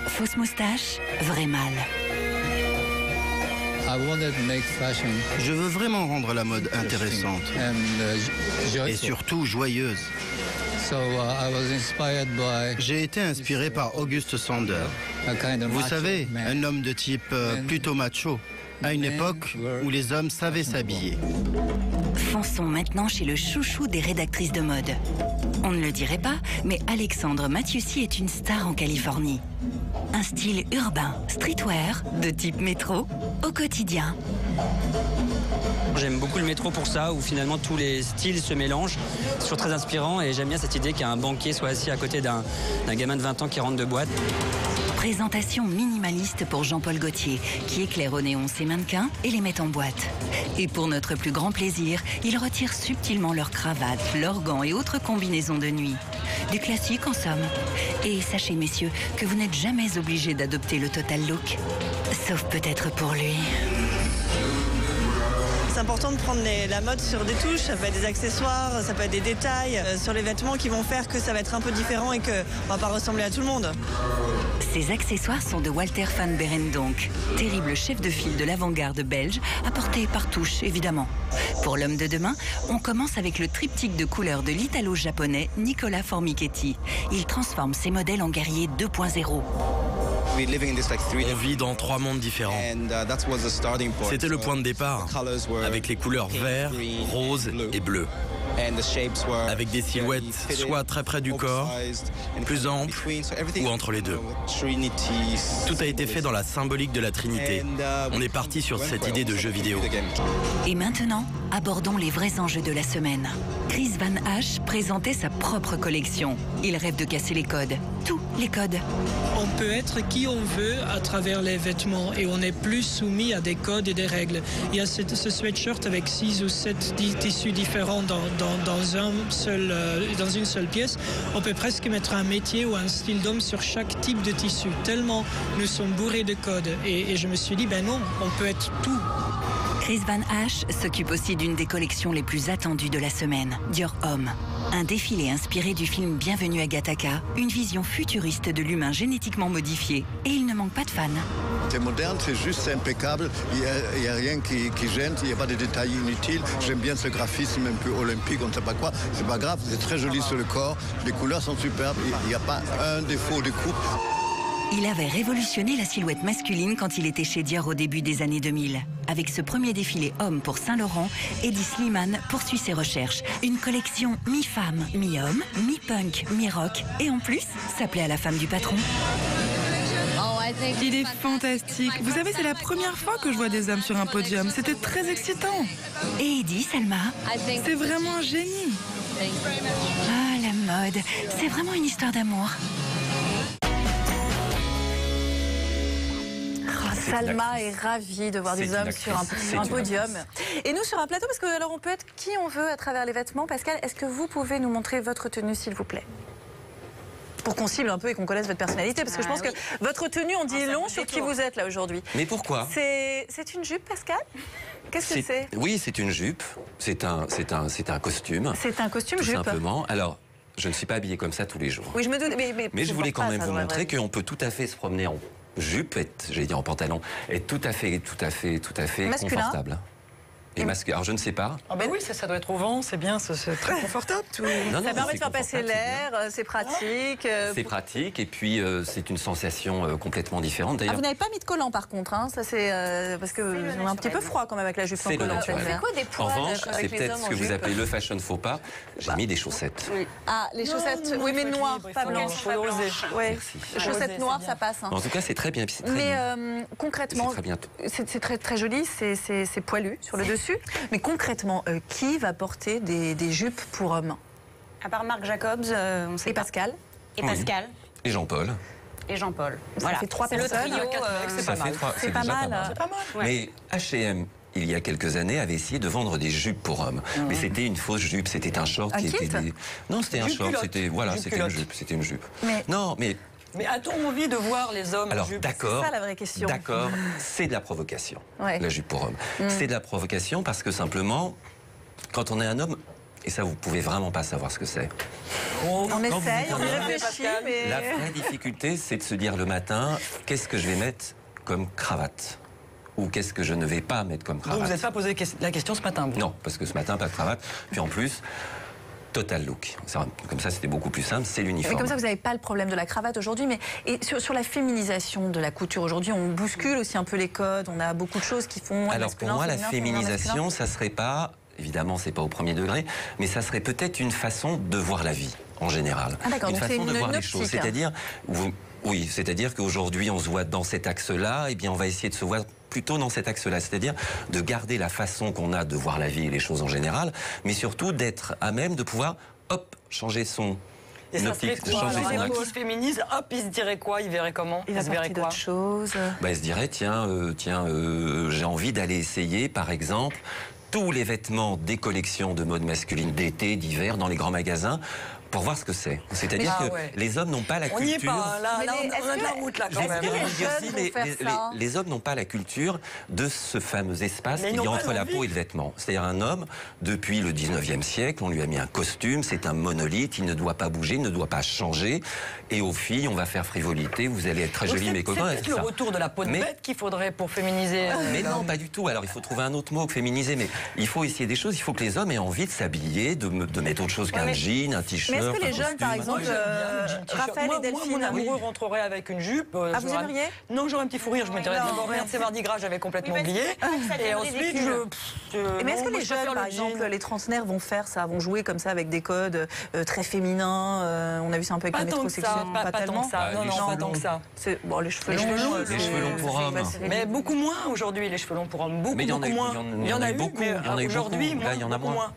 Fausse moustache, vrai mal. Je veux vraiment rendre la mode intéressante et surtout joyeuse. J'ai été inspiré par August Sander. Vous savez, un homme de type plutôt macho, à une époque où les hommes savaient s'habiller. Fonçons maintenant chez le chouchou des rédactrices de mode. On ne le dirait pas, mais Alexandre Mathieussy est une star en Californie. Un style urbain, streetwear, de type métro, au quotidien. J'aime beaucoup le métro pour ça, où finalement tous les styles se mélangent. C'est toujours très inspirant et j'aime bien cette idée qu'un banquier soit assis à côté d'un gamin de 20 ans qui rentre de boîte. Présentation minimaliste pour Jean-Paul Gaultier, qui éclaire au néon ses mannequins et les met en boîte. Et pour notre plus grand plaisir, il retire subtilement leurs cravates, leurs gants et autres combinaisons de nuit. Du classique en somme. Et sachez messieurs que vous n'êtes jamais obligés d'adopter le total look. Sauf peut-être pour lui. C'est important de prendre la mode sur des touches, ça peut être des accessoires, ça peut être des détails sur les vêtements qui vont faire que ça va être un peu différent et qu'on ne va pas ressembler à tout le monde. Ces accessoires sont de Walter van Berendonck, terrible chef de file de l'avant-garde belge, apporté par touche évidemment. Pour l'homme de demain, on commence avec le triptyque de couleurs de l'italo-japonais Nicola Formichetti. Il transforme ses modèles en guerriers 2.0. On vit dans 3 mondes différents. C'était le point de départ, avec les couleurs vert, rose et bleu. avec des silhouettes soit très près du corps, plus amples ou entre les deux. Tout a été fait dans la symbolique de la Trinité. On est parti sur cette idée de jeu vidéo. Et maintenant, abordons les vrais enjeux de la semaine. Chris Van Hache présentait sa propre collection. Il rêve de casser les codes, tous les codes. On peut être qui on veut à travers les vêtements et on n'est plus soumis à des codes et des règles. Il y a ce sweatshirt avec 6 ou 7 tissus différents dans une seule pièce. On peut presque mettre un métier ou un style d'homme sur chaque type de tissu, tellement nous sommes bourrés de codes. Et je me suis dit, ben non, on peut être tout. Chris Van Hache s'occupe aussi d'une des collections les plus attendues de la semaine, Dior Homme. Un défilé inspiré du film Bienvenue à Gattaca, une vision futuriste de l'humain génétiquement modifié. Et il ne manque pas de fans. C'est moderne, c'est juste, c'est impeccable. Il n'y a rien qui gêne, il n'y a pas de détails inutiles. J'aime bien ce graphisme un peu olympique, on ne sait pas quoi. C'est pas grave, c'est très joli sur le corps. Les couleurs sont superbes, il n'y a pas un défaut de coupe. Il avait révolutionné la silhouette masculine quand il était chez Dior au début des années 2000. Avec ce premier défilé homme pour Saint-Laurent, Eddie Slimane poursuit ses recherches. Une collection mi-femme, mi-homme, mi-punk, mi-rock. Et en plus, s'appelait à la femme du patron. Il est fantastique. Vous savez, c'est la première fois que je vois des hommes sur un podium. C'était très excitant. Et Eddie, Selma? C'est vraiment un génie. Ah, la mode. C'est vraiment une histoire d'amour. Salma est ravie de voir des hommes sur un podium. Et nous sur un plateau, parce que alors on peut être qui on veut à travers les vêtements. Pascal, est-ce que vous pouvez nous montrer votre tenue, s'il vous plaît? Pour qu'on cible un peu et qu'on connaisse votre personnalité. Parce que je pense que votre tenue, on dit long sur qui vous êtes là aujourd'hui. Mais pourquoi? C'est une jupe, Pascal? Qu'est-ce que c'est? Oui, c'est une jupe. C'est un costume. C'est un costume tout jupe. simplement. Alors, je ne suis pas habillé comme ça tous les jours. Oui, je me doute. Mais je voulais quand même vous montrer qu'on peut tout à fait se promener en jupe, j'allais dire en pantalon, est tout à fait confortable. Et masculin. Alors je ne sais pas. Ah ben oui, ça doit être au vent, c'est bien, c'est très confortable. Tout. Ça permet de faire passer l'air, c'est pratique. C'est pratique et puis c'est une sensation complètement différente. Ah, vous n'avez pas mis de collant par contre, hein. Ça c'est parce que on a un petit peu froid quand même avec la jupe sans collant. C'est quoi des poils? En revanche, c'est peut-être ce que vous appelez le fashion faux pas. J'ai mis des chaussettes. Oui. Ah, les chaussettes, oui mais noires, pas blanches. Ouais. Chaussettes noires, ça passe. En tout cas, c'est très bien. Mais concrètement, c'est très joli, c'est poilu sur le dessus. Mais concrètement, qui va porter des jupes pour hommes? À part Marc Jacobs, on sait et Pascal. Et Pascal. Et Jean-Paul. Et Jean-Paul. Voilà. Ça fait 3 personnes. C'est pas mal. C'est pas mal. Mais H&M, il y a quelques années, avait essayé de vendre des jupes pour hommes. Mais c'était une fausse jupe, c'était un short qui était... Non, c'était un short, c'était une jupe. Non, mais... Mais a-t-on envie de voir les hommes en jupe? D'accord, c'est ça la vraie question. D'accord, c'est de la provocation, la jupe pour homme. C'est de la provocation parce que simplement, quand on est un homme, et ça vous pouvez vraiment pas savoir ce que c'est. On essaye, on y réfléchit, mais... La vraie difficulté, c'est de se dire le matin, qu'est-ce que je vais mettre comme cravate? Ou qu'est-ce que je ne vais pas mettre comme cravate? Donc vous n'êtes pas posé la question ce matin? Non, parce que ce matin, pas de cravate. Puis en plus... Total look. Comme ça, c'était beaucoup plus simple, c'est l'uniforme. Mais comme ça, vous n'avez pas le problème de la cravate aujourd'hui. Mais sur la féminisation de la couture aujourd'hui, on bouscule aussi un peu les codes. On a beaucoup de choses qui font. Alors pour moi, la féminisation, ça serait pas, évidemment, c'est pas au premier degré, mais ça serait peut-être une façon de voir la vie en général. Ah, d'accord, une donc façon de voir les optique, choses. C'est-à-dire, oui, c'est-à-dire qu'aujourd'hui, on se voit dans cet axe-là, et bien on va essayer de se voir plutôt dans cet axe-là, c'est-à-dire de garder la façon qu'on a de voir la vie et les choses en général, mais surtout d'être à même de pouvoir, hop, changer son optique, de changer son axe. Qui se féminise, hop, il se dirait quoi? Il verrait comment? Il se verrait quoi? D'autres choses. Bah, il se dirait, tiens, j'ai envie d'aller essayer, par exemple, tous les vêtements des collections de mode masculine d'été, d'hiver, dans les grands magasins, pour voir ce que c'est. C'est-à-dire que les hommes n'ont pas la culture... On n'y est pas, là, on a de la route, là, quand même. Les hommes n'ont pas la culture de ce fameux espace qu'il y a entre la peau et le vêtement. C'est-à-dire un homme, depuis le 19e siècle, on lui a mis un costume, c'est un monolithe, il ne doit pas bouger, il ne doit pas changer. Et aux filles, on va faire frivolité, vous allez être très jolies, mes copains. C'est peut-être le retour de la peau de bête qu'il faudrait pour féminiser. Mais non, pas du tout. Alors, il faut trouver un autre mot que féminiser, mais il faut essayer des choses. Il faut que les hommes aient envie de s'habiller, de mettre autre chose qu'un jean, un t-shirt. Est-ce que les jeunes, par exemple, Raphaël et Delphine... Moi, mon amoureux rentrerait avec une jupe. Ah, vous aimeriez? Non, j'aurais un petit fou rire. Je me dirais d'abord, merde, c'est Mardi Gras, j'avais complètement oublié. Et ensuite, Mais est-ce que les jeunes, par exemple, les trentenaires vont faire ça, vont jouer comme ça avec des codes très féminins? On a vu ça un peu avec la métrosexuelle. Pas tellement ça. Non, pas tant que ça. Bon, les cheveux longs. Les cheveux longs pour hommes. Mais beaucoup moins aujourd'hui, les cheveux longs pour hommes. Beaucoup moins. Il y en a eu beaucoup. Aujourd'hui, là, il y en a moins.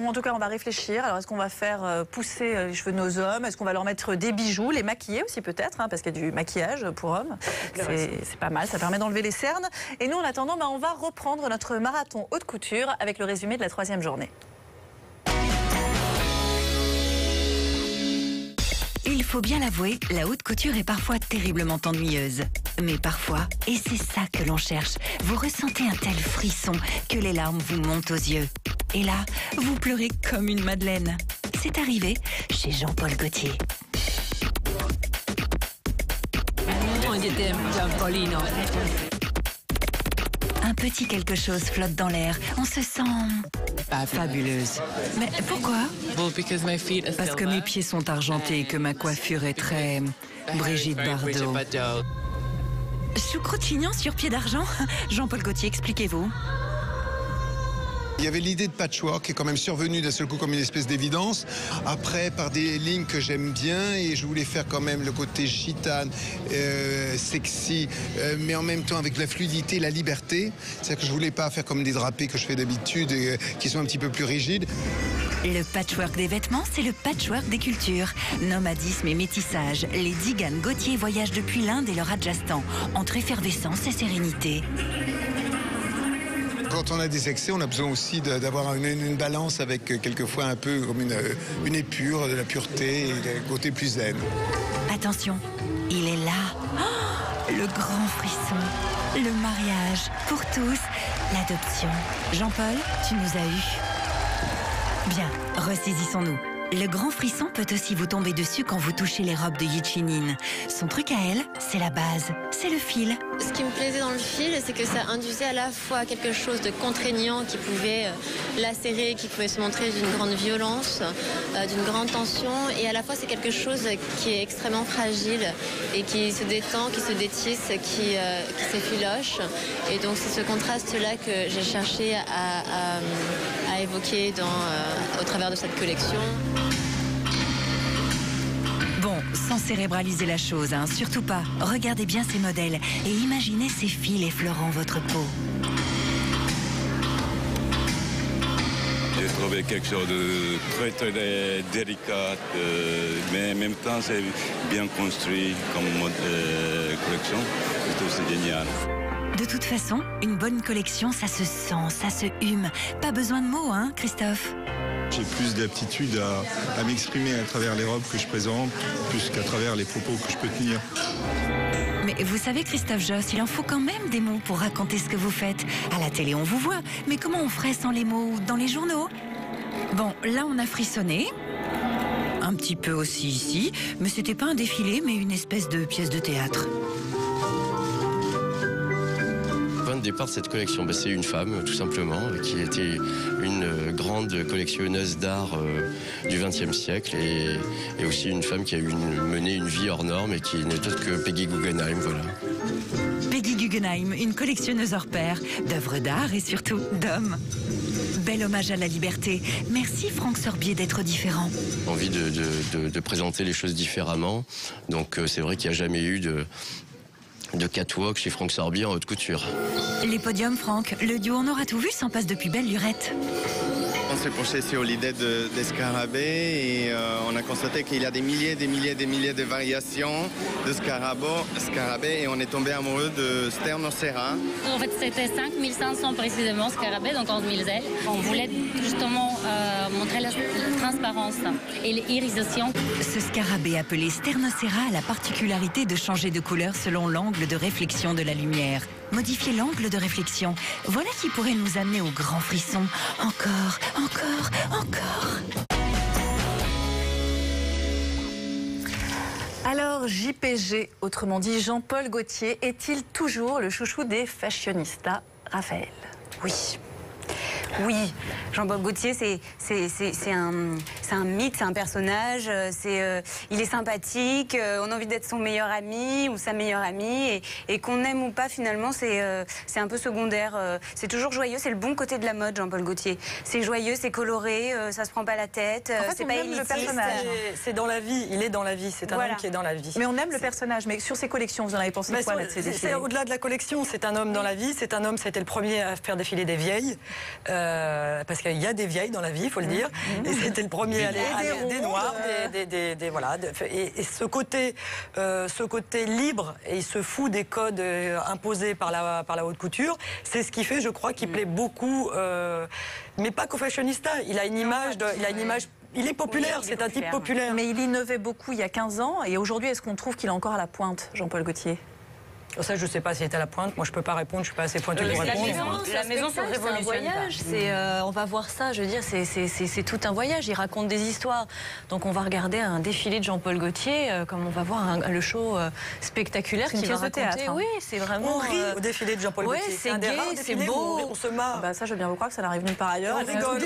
En tout cas, on va réfléchir. Alors, est-ce qu'on va faire pousser les cheveux de nos hommes? Est-ce qu'on va leur mettre des bijoux, les maquiller aussi peut-être, parce qu'il y a du maquillage pour hommes. C'est pas mal, ça permet d'enlever les cernes. Et nous, en attendant, on va reprendre notre marathon haute couture avec le résumé de la 3e journée. Il faut bien l'avouer, la haute couture est parfois terriblement ennuyeuse. Mais parfois, et c'est ça que l'on cherche, vous ressentez un tel frisson que les larmes vous montent aux yeux. Et là, vous pleurez comme une madeleine. C'est arrivé chez Jean-Paul Gaultier. Un petit quelque chose flotte dans l'air. On se sent fabuleuse. Mais pourquoi? Parce que mes pieds sont argentés et que ma coiffure est très Brigitte Bardot. Choucroute chignon sur pied d'argent? Jean-Paul Gaultier, expliquez-vous. Il y avait l'idée de patchwork qui est quand même survenue d'un seul coup comme une espèce d'évidence. Après, par des lignes que j'aime bien, et je voulais faire quand même le côté gitane, sexy, mais en même temps avec la fluidité, la liberté. C'est-à-dire que je voulais pas faire comme des drapés que je fais d'habitude, qui sont un petit peu plus rigides. Le patchwork des vêtements, c'est le patchwork des cultures. Nomadisme et métissage, les Digan Gaultier voyagent depuis l'Inde et le Rajasthan, entre effervescence et sérénité. Quand on a des excès, on a besoin aussi d'avoir une balance avec quelquefois un peu comme une épure, de la pureté et le côté plus zen. Attention, il est là. Oh, le grand frisson, le mariage pour tous, l'adoption. Jean-Paul, tu nous as eus. Bien, ressaisissons-nous. Le grand frisson peut aussi vous tomber dessus quand vous touchez les robes de Yichinine. Son truc à elle, c'est la base, c'est le fil. Ce qui me plaisait dans le fil, c'est que ça induisait à la fois quelque chose de contraignant qui pouvait lacérer, qui pouvait se montrer d'une grande violence, d'une grande tension, et à la fois c'est quelque chose qui est extrêmement fragile et qui se détend, qui se détisse, qui s'effiloche. Et donc c'est ce contraste-là que j'ai cherché à évoquer au travers de cette collection. Bon, sans cérébraliser la chose, surtout pas. Regardez bien ces modèles et imaginez ces fils effleurant votre peau. J'ai trouvé quelque chose de très très délicat, mais en même temps c'est bien construit comme collection. Je trouve c'est génial. De toute façon, une bonne collection, ça se sent, ça se hume. Pas besoin de mots, Christophe? J'ai plus d'aptitude à m'exprimer à travers les robes que je présente, plus qu'à travers les propos que je peux tenir. Mais vous savez, Christophe Josse, il en faut quand même des mots pour raconter ce que vous faites. À la télé, on vous voit, mais comment on ferait sans les mots dans les journaux? Bon, là, on a frissonné. Un petit peu aussi ici, mais c'était pas un défilé, mais une espèce de pièce de théâtre. Le départ de cette collection, c'est une femme tout simplement qui était une grande collectionneuse d'art du XXe siècle et aussi une femme qui a mené une vie hors norme et qui n'est autre que Peggy Guggenheim, voilà. Peggy Guggenheim, une collectionneuse hors pair d'œuvres d'art et surtout d'hommes. Bel hommage à la liberté. Merci Franck Sorbier d'être différent. Envie de présenter les choses différemment, donc c'est vrai qu'il n'y a jamais eu de catwalk chez Franck Sorbier en haute couture. Les podiums, Franck, le duo On aura tout vu s'en passe depuis belle lurette. On s'est penché sur l'idée des scarabées et on a constaté qu'il y a des milliers de variations de scarabées et on est tombé amoureux de Sternocera. En fait, c'était 5500 précisément scarabées, donc 11 000 ailes. On voulait justement montrer la transparence et l'irisation. Ce scarabée appelé Sternocera a la particularité de changer de couleur selon l'angle de réflexion de la lumière. Modifier l'angle de réflexion, voilà qui pourrait nous amener au grand frisson. Encore. Alors, JPG, autrement dit Jean-Paul Gaultier, est-il toujours le chouchou des fashionistas, Raphaël? Oui. Oui, Jean-Paul Gaultier, c'est un mythe, c'est un personnage, il est sympathique, on a envie d'être son meilleur ami ou sa meilleure amie, et qu'on aime ou pas, finalement, c'est un peu secondaire. C'est toujours joyeux, c'est le bon côté de la mode, Jean-Paul Gaultier. C'est joyeux, c'est coloré, ça se prend pas la tête, en fait, c'est pas élitiste. Le personnage. C'est dans la vie, il est dans la vie, c'est un homme qui est dans la vie. Mais on aime le personnage, mais sur ses collections, vous en avez pensé quoi, ces défilés? Au-delà de la collection, c'est un homme dans la vie, c'est un homme, c'était le premier à faire défiler des vieilles, parce qu'il y a des vieilles dans la vie, il faut le dire, et c'était le premier à aller des noirs, voilà, et ce côté libre, et il se fout des codes imposés par la haute couture, c'est ce qui fait, je crois, qu'il plaît beaucoup, mais pas qu'aux fashionistas. Il a une image, il est populaire, c'est un type populaire. Mais il innovait beaucoup il y a 15 ans, et aujourd'hui, est-ce qu'on trouve qu'il est encore à la pointe, Jean-Paul Gaultier? Ça, je ne sais pas s'il est à la pointe. Moi, je ne peux pas répondre. Je ne suis pas assez pointue pour répondre. La maison, c'est un voyage. On va voir ça. Je veux dire, c'est tout un voyage. Il raconte des histoires. Donc, on va regarder un défilé de Jean-Paul Gaultier, comme on va voir le show spectaculaire qui va raconter. Théâtre, oui, c'est vraiment. On rit au défilé de Jean-Paul Gaultier. C'est gai, c'est beau. On se marre. Ça, je veux bien vous croire que ça n'arrive nulle part ailleurs. On rigole.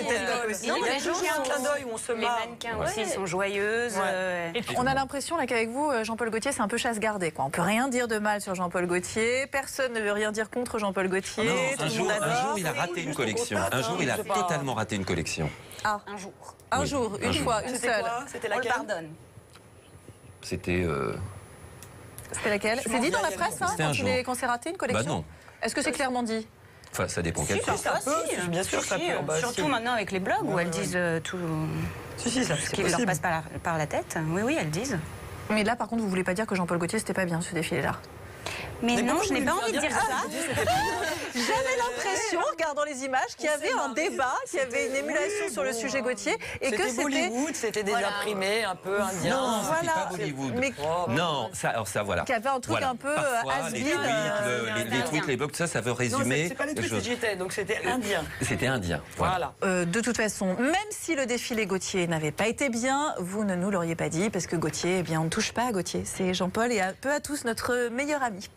Il y a toujours un clin d'œil où on se marre. Les mannequins aussi sont joyeuses. On a l'impression qu'avec vous, Jean-Paul Gaultier, c'est un peu chasse gardée. On ne peut rien dire de mal sur Jean-Paul Gaultier. Personne ne veut rien dire contre Jean-Paul Gaultier. Un jour, il a raté une collection. Un jour, il a totalement raté une collection. Ah, un jour. Un jour, une fois, une seule. C'était laquelle? On le pardonne. C'était... C'était laquelle? C'est dit dans la presse, quand c'est raté une collection? Bah non. Est-ce que c'est clairement dit? Enfin, ça dépend quel prix. Bien sûr, ça peut. Surtout maintenant avec les blogs où elles disent tout ce qui leur passe par la tête. Oui, elles disent. Mais là, par contre, vous voulez pas dire que Jean-Paul Gaultier, c'était pas bien, ce défilé-là? Mais non, je n'ai pas envie de dire ça. J'avais l'impression, en regardant les images, qu'il y avait un débat, qu'il y avait une émulation sur le sujet Gaultier, et que c'était Bollywood, c'était des imprimés un peu indiens. Non, c'était pas Bollywood. Non, ça voilà. Qu'il y avait un truc un peu has-been. Les tweets, les blogs, ça veut résumer. C'est pas les tweets que j'étais, donc c'était indien. C'était indien. Voilà. De toute façon, même si le défilé Gaultier n'avait pas été bien, vous ne nous l'auriez pas dit, parce que Gaultier, eh bien, on ne touche pas à Gaultier. C'est Jean-Paul et peu à tous notre meilleur ami.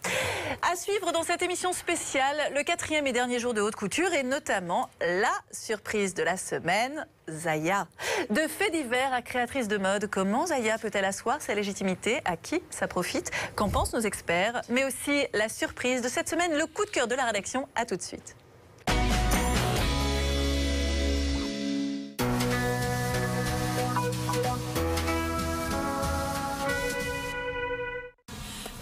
À suivre dans cette émission spéciale, le 4e et dernier jour de haute couture et notamment la surprise de la semaine, Zaya. De faits divers à créatrice de mode, comment Zaya peut-elle asseoir sa légitimité? À qui ça profite? Qu'en pensent nos experts? Mais aussi la surprise de cette semaine, le coup de cœur de la rédaction. À tout de suite.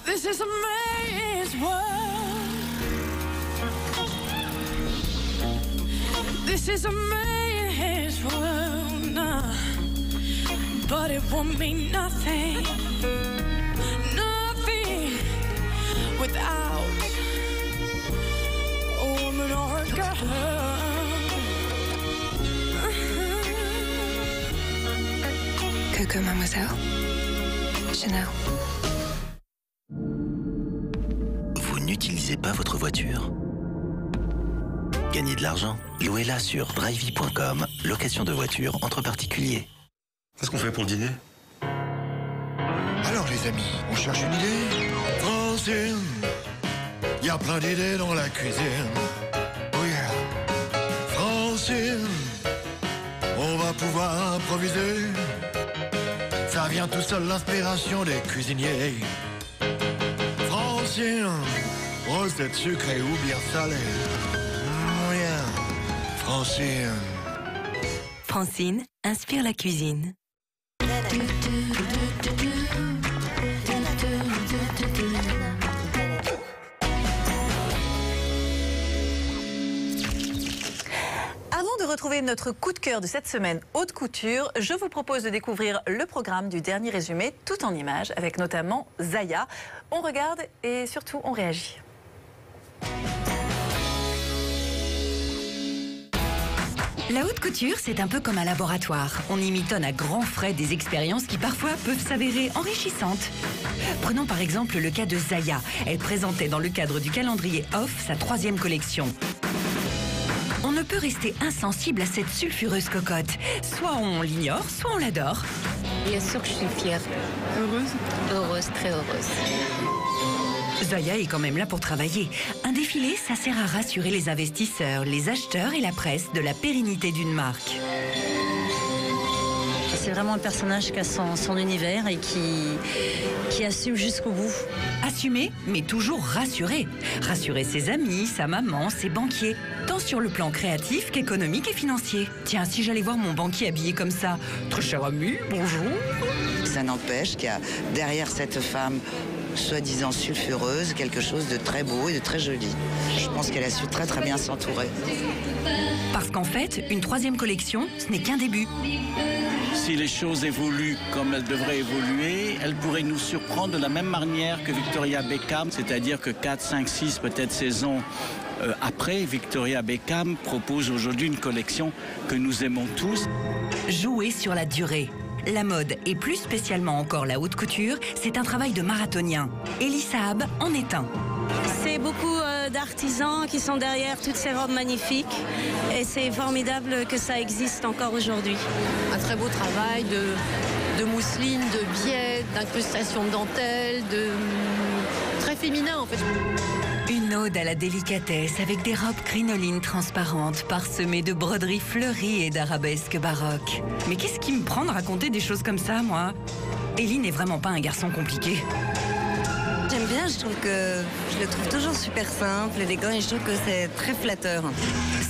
This is a man's world. This is a man's world, nah. But it won't mean nothing, nothing without a woman or a girl. Coco Mademoiselle, Chanel. Vous n'utilisez pas votre voiture? Gagnez de l'argent? Louez-la sur drivey.com, location de voiture entre particuliers. Qu'est-ce qu'on fait pour le dîner? Alors les amis, on cherche une idée? Francine, il y a plein d'idées dans la cuisine. Oh yeah. Francine, on va pouvoir improviser. Ça vient tout seul l'inspiration des cuisiniers. Francine, recette sucrée ou bien salée. Oh yeah. Francine. Francine inspire la cuisine. Avant de retrouver notre coup de cœur de cette semaine haute couture, je vous propose de découvrir le programme du dernier résumé tout en images avec notamment Zaya. On regarde et surtout on réagit. La haute couture, c'est un peu comme un laboratoire. On y mitonne à grands frais des expériences qui parfois peuvent s'avérer enrichissantes. Prenons par exemple le cas de Zaya. Elle présentait dans le cadre du calendrier Off sa 3e collection. On ne peut rester insensible à cette sulfureuse cocotte. Soit on l'ignore, soit on l'adore. Bien sûr que je suis fière. Heureuse? Heureuse, très heureuse. Zaya est quand même là pour travailler. Un défilé, ça sert à rassurer les investisseurs, les acheteurs et la presse de la pérennité d'une marque. C'est vraiment un personnage qui a son univers et qui assume jusqu'au bout. Assumer, mais toujours rassurer. Rassurer ses amis, sa maman, ses banquiers. Tant sur le plan créatif qu'économique et financier. Tiens, si j'allais voir mon banquier habillé comme ça. Très cher ami, bonjour. Ça n'empêche qu'il y a derrière cette femme soi-disant sulfureuse quelque chose de très beau et de très joli. Je pense qu'elle a su très très bien s'entourer. Parce qu'en fait, une troisième collection, ce n'est qu'un début. Si les choses évoluent comme elles devraient évoluer, elles pourraient nous surprendre de la même manière que Victoria Beckham, c'est-à-dire que 4, 5, 6 peut-être saisons après, Victoria Beckham propose aujourd'hui une collection que nous aimons tous. Jouer sur la durée. La mode, et plus spécialement encore la haute couture, c'est un travail de marathonien. Elie Saab en est un. C'est beaucoup d'artisans qui sont derrière toutes ces robes magnifiques et c'est formidable que ça existe encore aujourd'hui. Un très beau travail de mousseline, de biais, d'incrustation de dentelle, très féminin en fait. Une ode à la délicatesse avec des robes crinolines transparentes parsemées de broderies fleuries et d'arabesques baroques. Mais qu'est-ce qui me prend de raconter des choses comme ça, moi? Elie n'est vraiment pas un garçon compliqué. J'aime bien, je le trouve toujours super simple, élégant et je trouve que c'est très flatteur.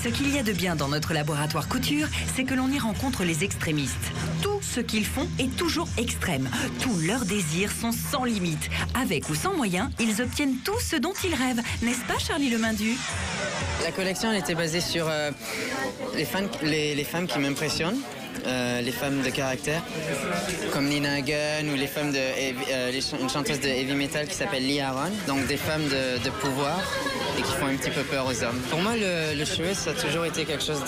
Ce qu'il y a de bien dans notre laboratoire couture, c'est que l'on y rencontre les extrémistes. Tout ce qu'ils font est toujours extrême. Tous leurs désirs sont sans limite. Avec ou sans moyens, ils obtiennent tout ce dont ils rêvent. N'est-ce pas, Charlie Lemindu? La collection elle était basée sur les femmes qui m'impressionnent. Les femmes de caractère, comme Nina Hagen ou les femmes une chanteuse de heavy metal qui s'appelle Lee Aaron, donc des femmes de pouvoir et qui font un petit peu peur aux hommes. Pour moi, le cheveu, ça a toujours été quelque chose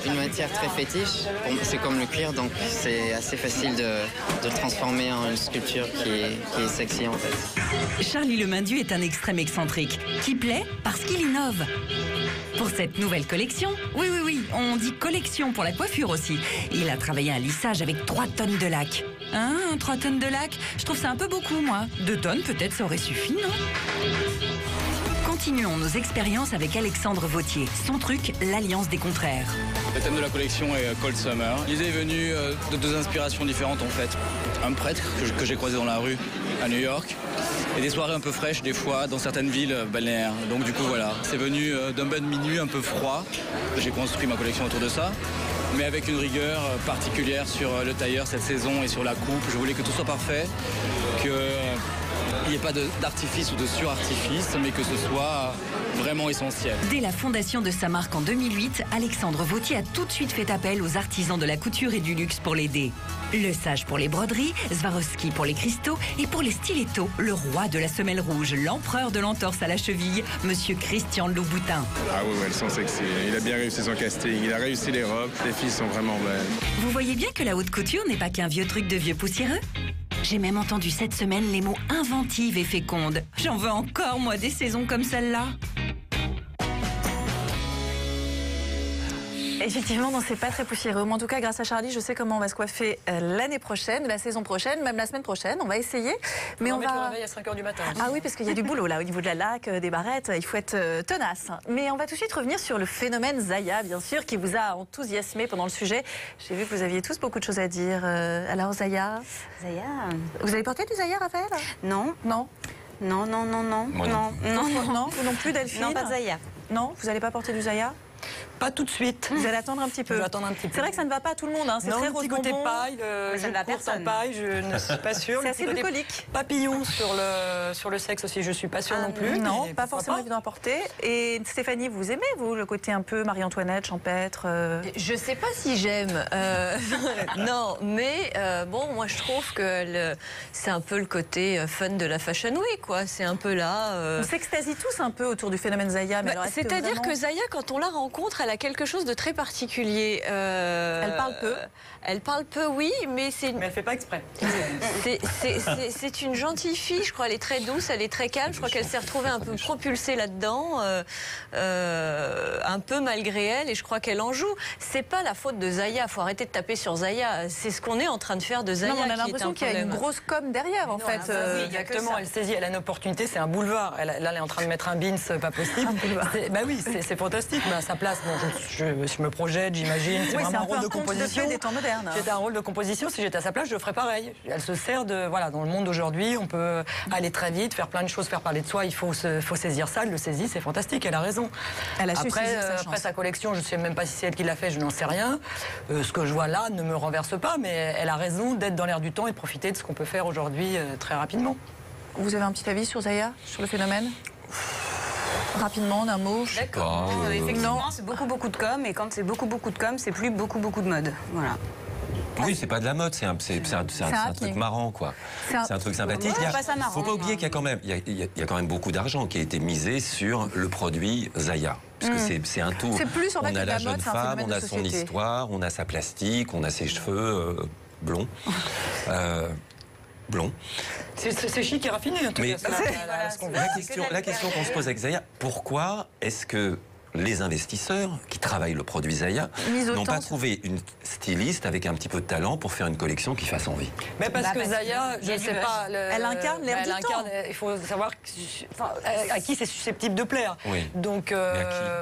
une matière très fétiche. C'est comme le cuir, donc c'est assez facile de le transformer en une sculpture qui est sexy en fait. Charlie Lemindu est un extrême excentrique qui plaît parce qu'il innove. Pour cette nouvelle collection, oui, on dit collection pour la coiffure aussi. Il a travaillé un lissage avec 3 tonnes de lac. 3 tonnes de lac, je trouve ça un peu beaucoup, moi. 2 tonnes, peut-être, ça aurait suffi, non? Continuons nos expériences avec Alexandre Vauthier. Son truc, l'alliance des contraires. Le thème de la collection est Cold Summer. L'idée est venue de 2 inspirations différentes, en fait. Un prêtre que j'ai croisé dans la rue à New York et des soirées un peu fraîches, des fois, dans certaines villes balnéaires. Donc, du coup, voilà, c'est venu d'un bain de minuit un peu froid. J'ai construit ma collection autour de ça, mais avec une rigueur particulière sur le tailleur cette saison et sur la coupe. Je voulais que tout soit parfait, qu'il n'y ait pas d'artifice ou de surartifice, mais que ce soit vraiment essentiel. Dès la fondation de sa marque en 2008, Alexandre Vauthier a tout de suite fait appel aux artisans de la couture et du luxe pour l'aider. Le Sage pour les broderies, Swarovski pour les cristaux et pour les stilettos, le roi de la semelle rouge, l'empereur de l'entorse à la cheville, Monsieur Christian Louboutin. Ah ouais, elles sont sexy. Il a bien réussi son casting, il a réussi les robes, les filles sont vraiment belles. Vous voyez bien que la haute couture n'est pas qu'un vieux truc de vieux poussiéreux? J'ai même entendu cette semaine les mots inventives et fécondes. J'en veux encore, moi, des saisons comme celle-là. Effectivement, non, c'est pas très poussiéreux. Mais en tout cas, grâce à Charlie, je sais comment on va se coiffer l'année prochaine, la saison prochaine, même la semaine prochaine. On va essayer. Mais on va mettre le réveil à 5h du matin. Ah oui, parce qu'il y a du boulot là, au niveau de la laque, des barrettes. Il faut être tenace. Mais on va tout de suite revenir sur le phénomène Zaya, bien sûr, qui vous a enthousiasmé pendant le sujet. J'ai vu que vous aviez tous beaucoup de choses à dire. Alors, Zaya. Vous avez porté du Zaya, Raphaël? Non. Non. Non. Non, vous non plus, Delphine? Non, pas de Zaya. Non, vous n'allez pas porter du Zaya? Pas tout de suite. Vous allez attendre un petit peu. Je vais attendre un petit peu. C'est vrai que ça ne va pas à tout le monde. Hein. C'est très rose côté bonbon. paille, ça ne va personne. Paille, je ne suis pas sûre. C'est assez bucolique. Papillon sur le sexe aussi, je suis pas sûre non plus. Non, pas forcément évident à porter. Et Stéphanie, vous aimez, vous, le côté un peu Marie-Antoinette, champêtre Je sais pas si j'aime. Non, mais bon, moi je trouve que c'est un peu le côté fun de la Fashion Week, quoi. C'est un peu là. On s'extasie tous un peu autour du phénomène Zaya. C'est-à-dire que Zaya, quand on la rencontre, contre, elle a quelque chose de très particulier. Elle parle peu. Elle parle peu, oui, mais c'est... Mais elle fait pas exprès. C'est une gentille fille, je crois. Elle est très douce, elle est très calme. Je crois qu'elle s'est retrouvée un peu propulsée là-dedans, un peu malgré elle, et je crois qu'elle en joue. C'est pas la faute de Zaya. Faut arrêter de taper sur Zaya. C'est ce qu'on est en train de faire de Zaya. Non, on a l'impression qu'il y a une grosse com derrière, en fait. Oui, exactement. Elle saisit, elle a une opportunité, c'est un boulevard. Là, elle est en train de mettre un bins, pas possible. Bah oui, c'est fantastique. Mais à sa place, bon, je me projette, j'imagine. C'est vraiment un rôle de composition. Des temps modernes. C'était un rôle de composition. Si j'étais à sa place, je ferais pareil. Elle se sert de, voilà, dans le monde d'aujourd'hui, on peut aller très vite, faire plein de choses, faire parler de soi. Il faut saisir ça. Elle le saisit, c'est fantastique. Elle a raison. Elle a après sa collection, je ne sais même pas si c'est elle qui l'a fait, je n'en sais rien. Ce que je vois là ne me renverse pas, mais elle a raison d'être dans l'air du temps et de profiter de ce qu'on peut faire aujourd'hui très rapidement. Vous avez un petit avis sur Zaya, sur le phénomène ? Rapidement, d'un mot. D'accord. Effectivement, c'est beaucoup de com, et quand c'est beaucoup de com, c'est plus beaucoup de mode. Voilà. Oui, c'est pas de la mode, c'est un truc marrant, quoi. C'est un truc sympathique. Ouais, Il ne faut pas oublier qu'il y a quand même beaucoup d'argent qui a été misé sur le produit Zaya. Parce que c'est un tout. C'est plus, en fait, on a la jeune mode, femme, on a son histoire, on a sa plastique, on a ses cheveux blonds. Blond. C'est chic et raffiné, en tout cas. La question qu'on se pose avec Zaya, pourquoi est-ce que les investisseurs qui travaillent le produit Zaya n'ont pas trouvé une styliste avec un petit peu de talent pour faire une collection qui fasse envie? Mais parce que Zaya, je ne sais pas... Elle incarne l'air du temps. Il faut savoir à qui c'est susceptible de plaire. Oui. Donc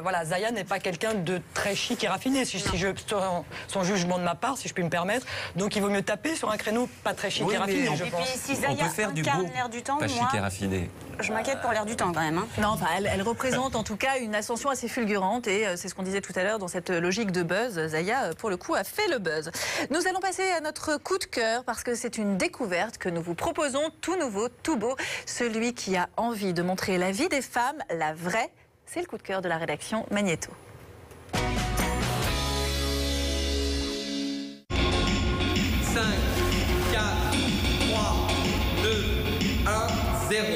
voilà, Zaya n'est pas quelqu'un de très chic et raffiné, son jugement de ma part, si je puis me permettre. Donc il vaut mieux taper sur un créneau pas très chic et raffiné, je pense. Et puis si Zaya incarne l'air du temps, pas chic et raffiné. Je m'inquiète pour l'air du temps quand même. Hein. Non, enfin, elle représente en tout cas une ascension assez fulgurante, et c'est ce qu'on disait tout à l'heure dans cette logique de buzz. Zaya, pour le coup, a fait le buzz. Nous allons passer à notre coup de cœur parce que c'est une découverte que nous vous proposons, tout nouveau, tout beau. Celui qui a envie de montrer la vie des femmes, la vraie, c'est le coup de cœur de la rédaction Magnéto. 5, 4, 3, 2, 1, 0.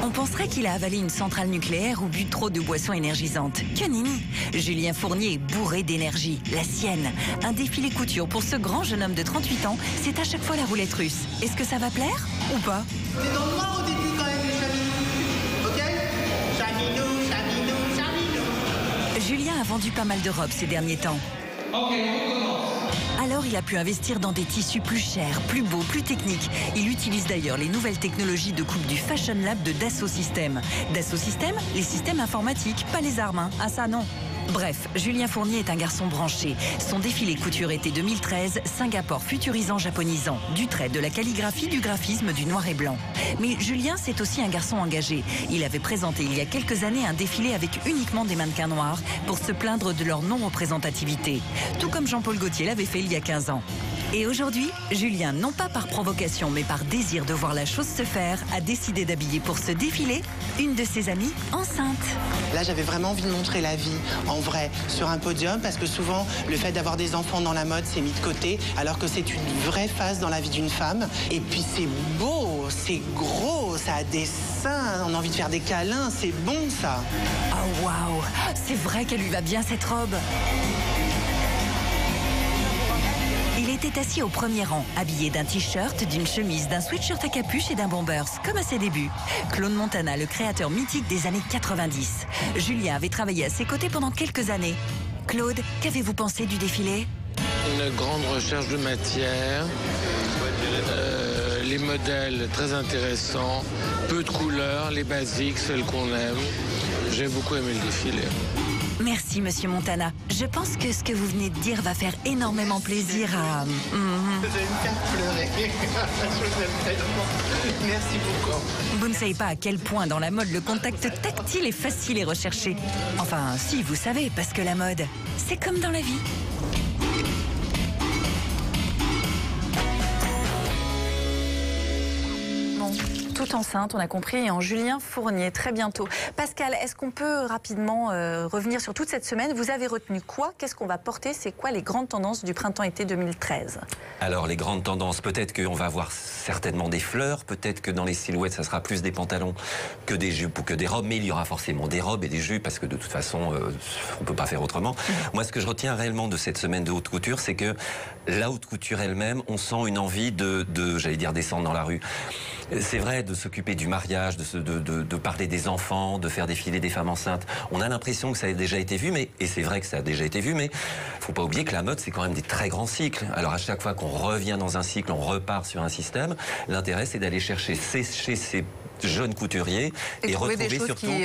On penserait qu'il a avalé une centrale nucléaire ou bu trop de boissons énergisantes. Que nenni! Julien Fournier est bourré d'énergie, la sienne. Un défilé couture pour ce grand jeune homme de 38 ans, c'est à chaque fois la roulette russe. Est-ce que ça va plaire ou pas? C'est dans le noir au début quand même, les chaminous. Ok? Chaminous, chaminous, chaminous. Julien a vendu pas mal de robes ces derniers temps. Ok, on commence. Alors il a pu investir dans des tissus plus chers, plus beaux, plus techniques. Il utilise d'ailleurs les nouvelles technologies de coupe du Fashion Lab de Dassault Systèmes. Dassault Systèmes, les systèmes informatiques, pas les armes. Hein. Ah ça non. Bref, Julien Fournier est un garçon branché. Son défilé couture été 2013, Singapour futurisant, japonisant. Du trait, de la calligraphie, du graphisme, du noir et blanc. Mais Julien, c'est aussi un garçon engagé. Il avait présenté il y a quelques années un défilé avec uniquement des mannequins noirs pour se plaindre de leur non-représentativité. Tout comme Jean-Paul Gaultier l'avait fait il y a 15 ans. Et aujourd'hui, Julien, non pas par provocation, mais par désir de voir la chose se faire, a décidé d'habiller pour ce défilé une de ses amies enceinte. Là, j'avais vraiment envie de montrer la vie en vrai sur un podium, parce que souvent, le fait d'avoir des enfants dans la mode, c'est mis de côté, alors que c'est une vraie phase dans la vie d'une femme. Et puis c'est beau, c'est gros, ça a des seins, on a envie de faire des câlins, c'est bon ça. Oh waouh, c'est vrai qu'elle lui va bien cette robe. Il était assis au premier rang, habillé d'un t-shirt, d'une chemise, d'un sweatshirt à capuche et d'un bombers, comme à ses débuts. Claude Montana, le créateur mythique des années 90. Julien avait travaillé à ses côtés pendant quelques années. Claude, qu'avez-vous pensé du défilé? Une grande recherche de matière, les modèles très intéressants, peu de couleurs, les basiques, celles qu'on aime. J'ai beaucoup aimé le défilé. Merci, monsieur Montana. Je pense que ce que vous venez de dire va faire énormément plaisir à... Vous allez me faire pleurer. Je vous aime tellement. Merci beaucoup. Vous ne savez pas à quel point dans la mode le contact tactile est facile et recherché. Enfin, si, vous savez, parce que la mode, c'est comme dans la vie. Bon, tout tout enceinte, on a compris, et en Julien Fournier, très bientôt. Pascal, est-ce qu'on peut rapidement revenir sur toute cette semaine? Vous avez retenu quoi? Qu'est-ce qu'on va porter? C'est quoi les grandes tendances du printemps-été 2013? Alors, les grandes tendances, peut-être qu'on va avoir certainement des fleurs, peut-être que dans les silhouettes, ça sera plus des pantalons que des jupes ou que des robes, mais il y aura forcément des robes et des jupes, parce que de toute façon, on ne peut pas faire autrement. Moi, ce que je retiens réellement de cette semaine de haute couture, c'est que la haute couture elle-même, on sent une envie de j'allais dire, descendre dans la rue. C'est vrai, de s'occuper du mariage, de parler des enfants, de faire défiler des femmes enceintes. On a l'impression que ça a déjà été vu, et c'est vrai que ça a déjà été vu, mais faut pas oublier que la mode, c'est quand même des très grands cycles. Alors à chaque fois qu'on revient dans un cycle, on repart sur un système. L'intérêt, c'est d'aller chercher chez ces jeunes couturiers et retrouver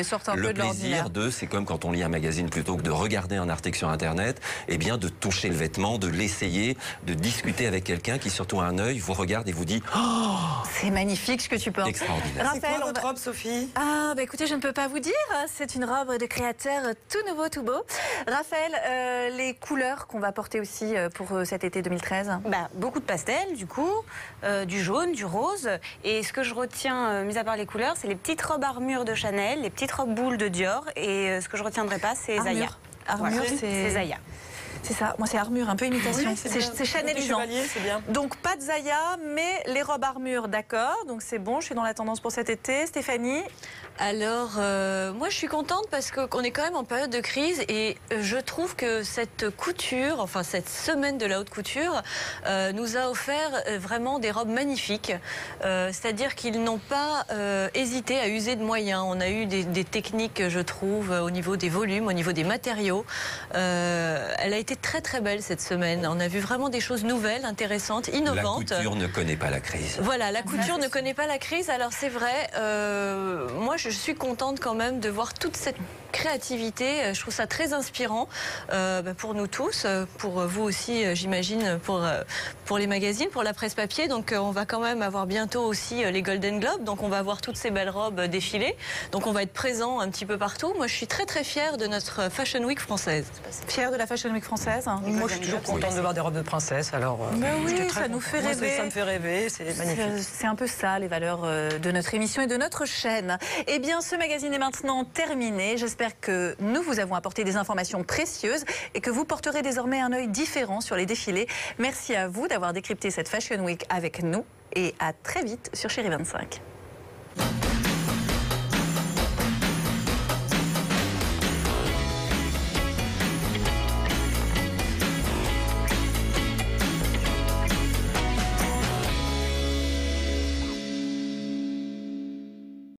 surtout le plaisir c'est comme quand on lit un magazine, plutôt que de regarder un article sur Internet, eh bien de toucher le vêtement, de l'essayer, de discuter avec quelqu'un qui surtout a un œil, vous regarde et vous dit oh, c'est magnifique ce que tu portes. Extraordinaire. C'est quoi votre robe, Sophie? Ah, bah écoutez, je ne peux pas vous dire. C'est une robe de créateur tout nouveau, tout beau. Raphaël, les couleurs qu'on va porter aussi pour cet été 2013? Beaucoup de pastels, du coup, du jaune, du rose. Et ce que je retiens, mis à part les couleurs, c'est les petites robes armure de Chanel, les petites robes boules de Dior. Et ce que je retiendrai pas, c'est Zaya. Armure, voilà. C'est Zaya. C'est ça, moi c'est armure, un peu imitation, oui, c'est chanelisant. C'est bien. Donc pas de Zaya, mais les robes armure, d'accord, donc c'est bon, je suis dans la tendance pour cet été. Stéphanie? Alors, moi je suis contente parce qu'on est quand même en période de crise et je trouve que cette couture, enfin cette semaine de la haute couture, nous a offert vraiment des robes magnifiques. C'est-à-dire qu'ils n'ont pas hésité à user de moyens. On a eu des techniques, je trouve, au niveau des volumes, au niveau des matériaux. Elle a été très très belle cette semaine. On a vu vraiment des choses nouvelles, intéressantes, innovantes. La couture ne connaît pas la crise. Voilà, la couture ne connaît pas la crise. Alors c'est vrai, moi je suis contente quand même de voir toute cette créativité. Je trouve ça très inspirant pour nous tous, pour vous aussi, j'imagine, pour les magazines, pour la presse papier. Donc on va quand même avoir bientôt aussi les Golden Globes. Donc on va voir toutes ces belles robes défiler. Donc on va être présent un petit peu partout. Moi je suis très très fière de notre Fashion Week française. Fière de la Fashion Week française? Moi je suis toujours contente de voir des robes de princesse. Alors oui, ça nous fait rêver. Ça me fait rêver, c'est magnifique. C'est un peu ça les valeurs de notre émission et de notre chaîne. Eh bien ce magazine est maintenant terminé. J'espère que nous vous avons apporté des informations précieuses et que vous porterez désormais un œil différent sur les défilés. Merci à vous d'avoir décrypté cette Fashion Week avec nous et à très vite sur Chérie 25.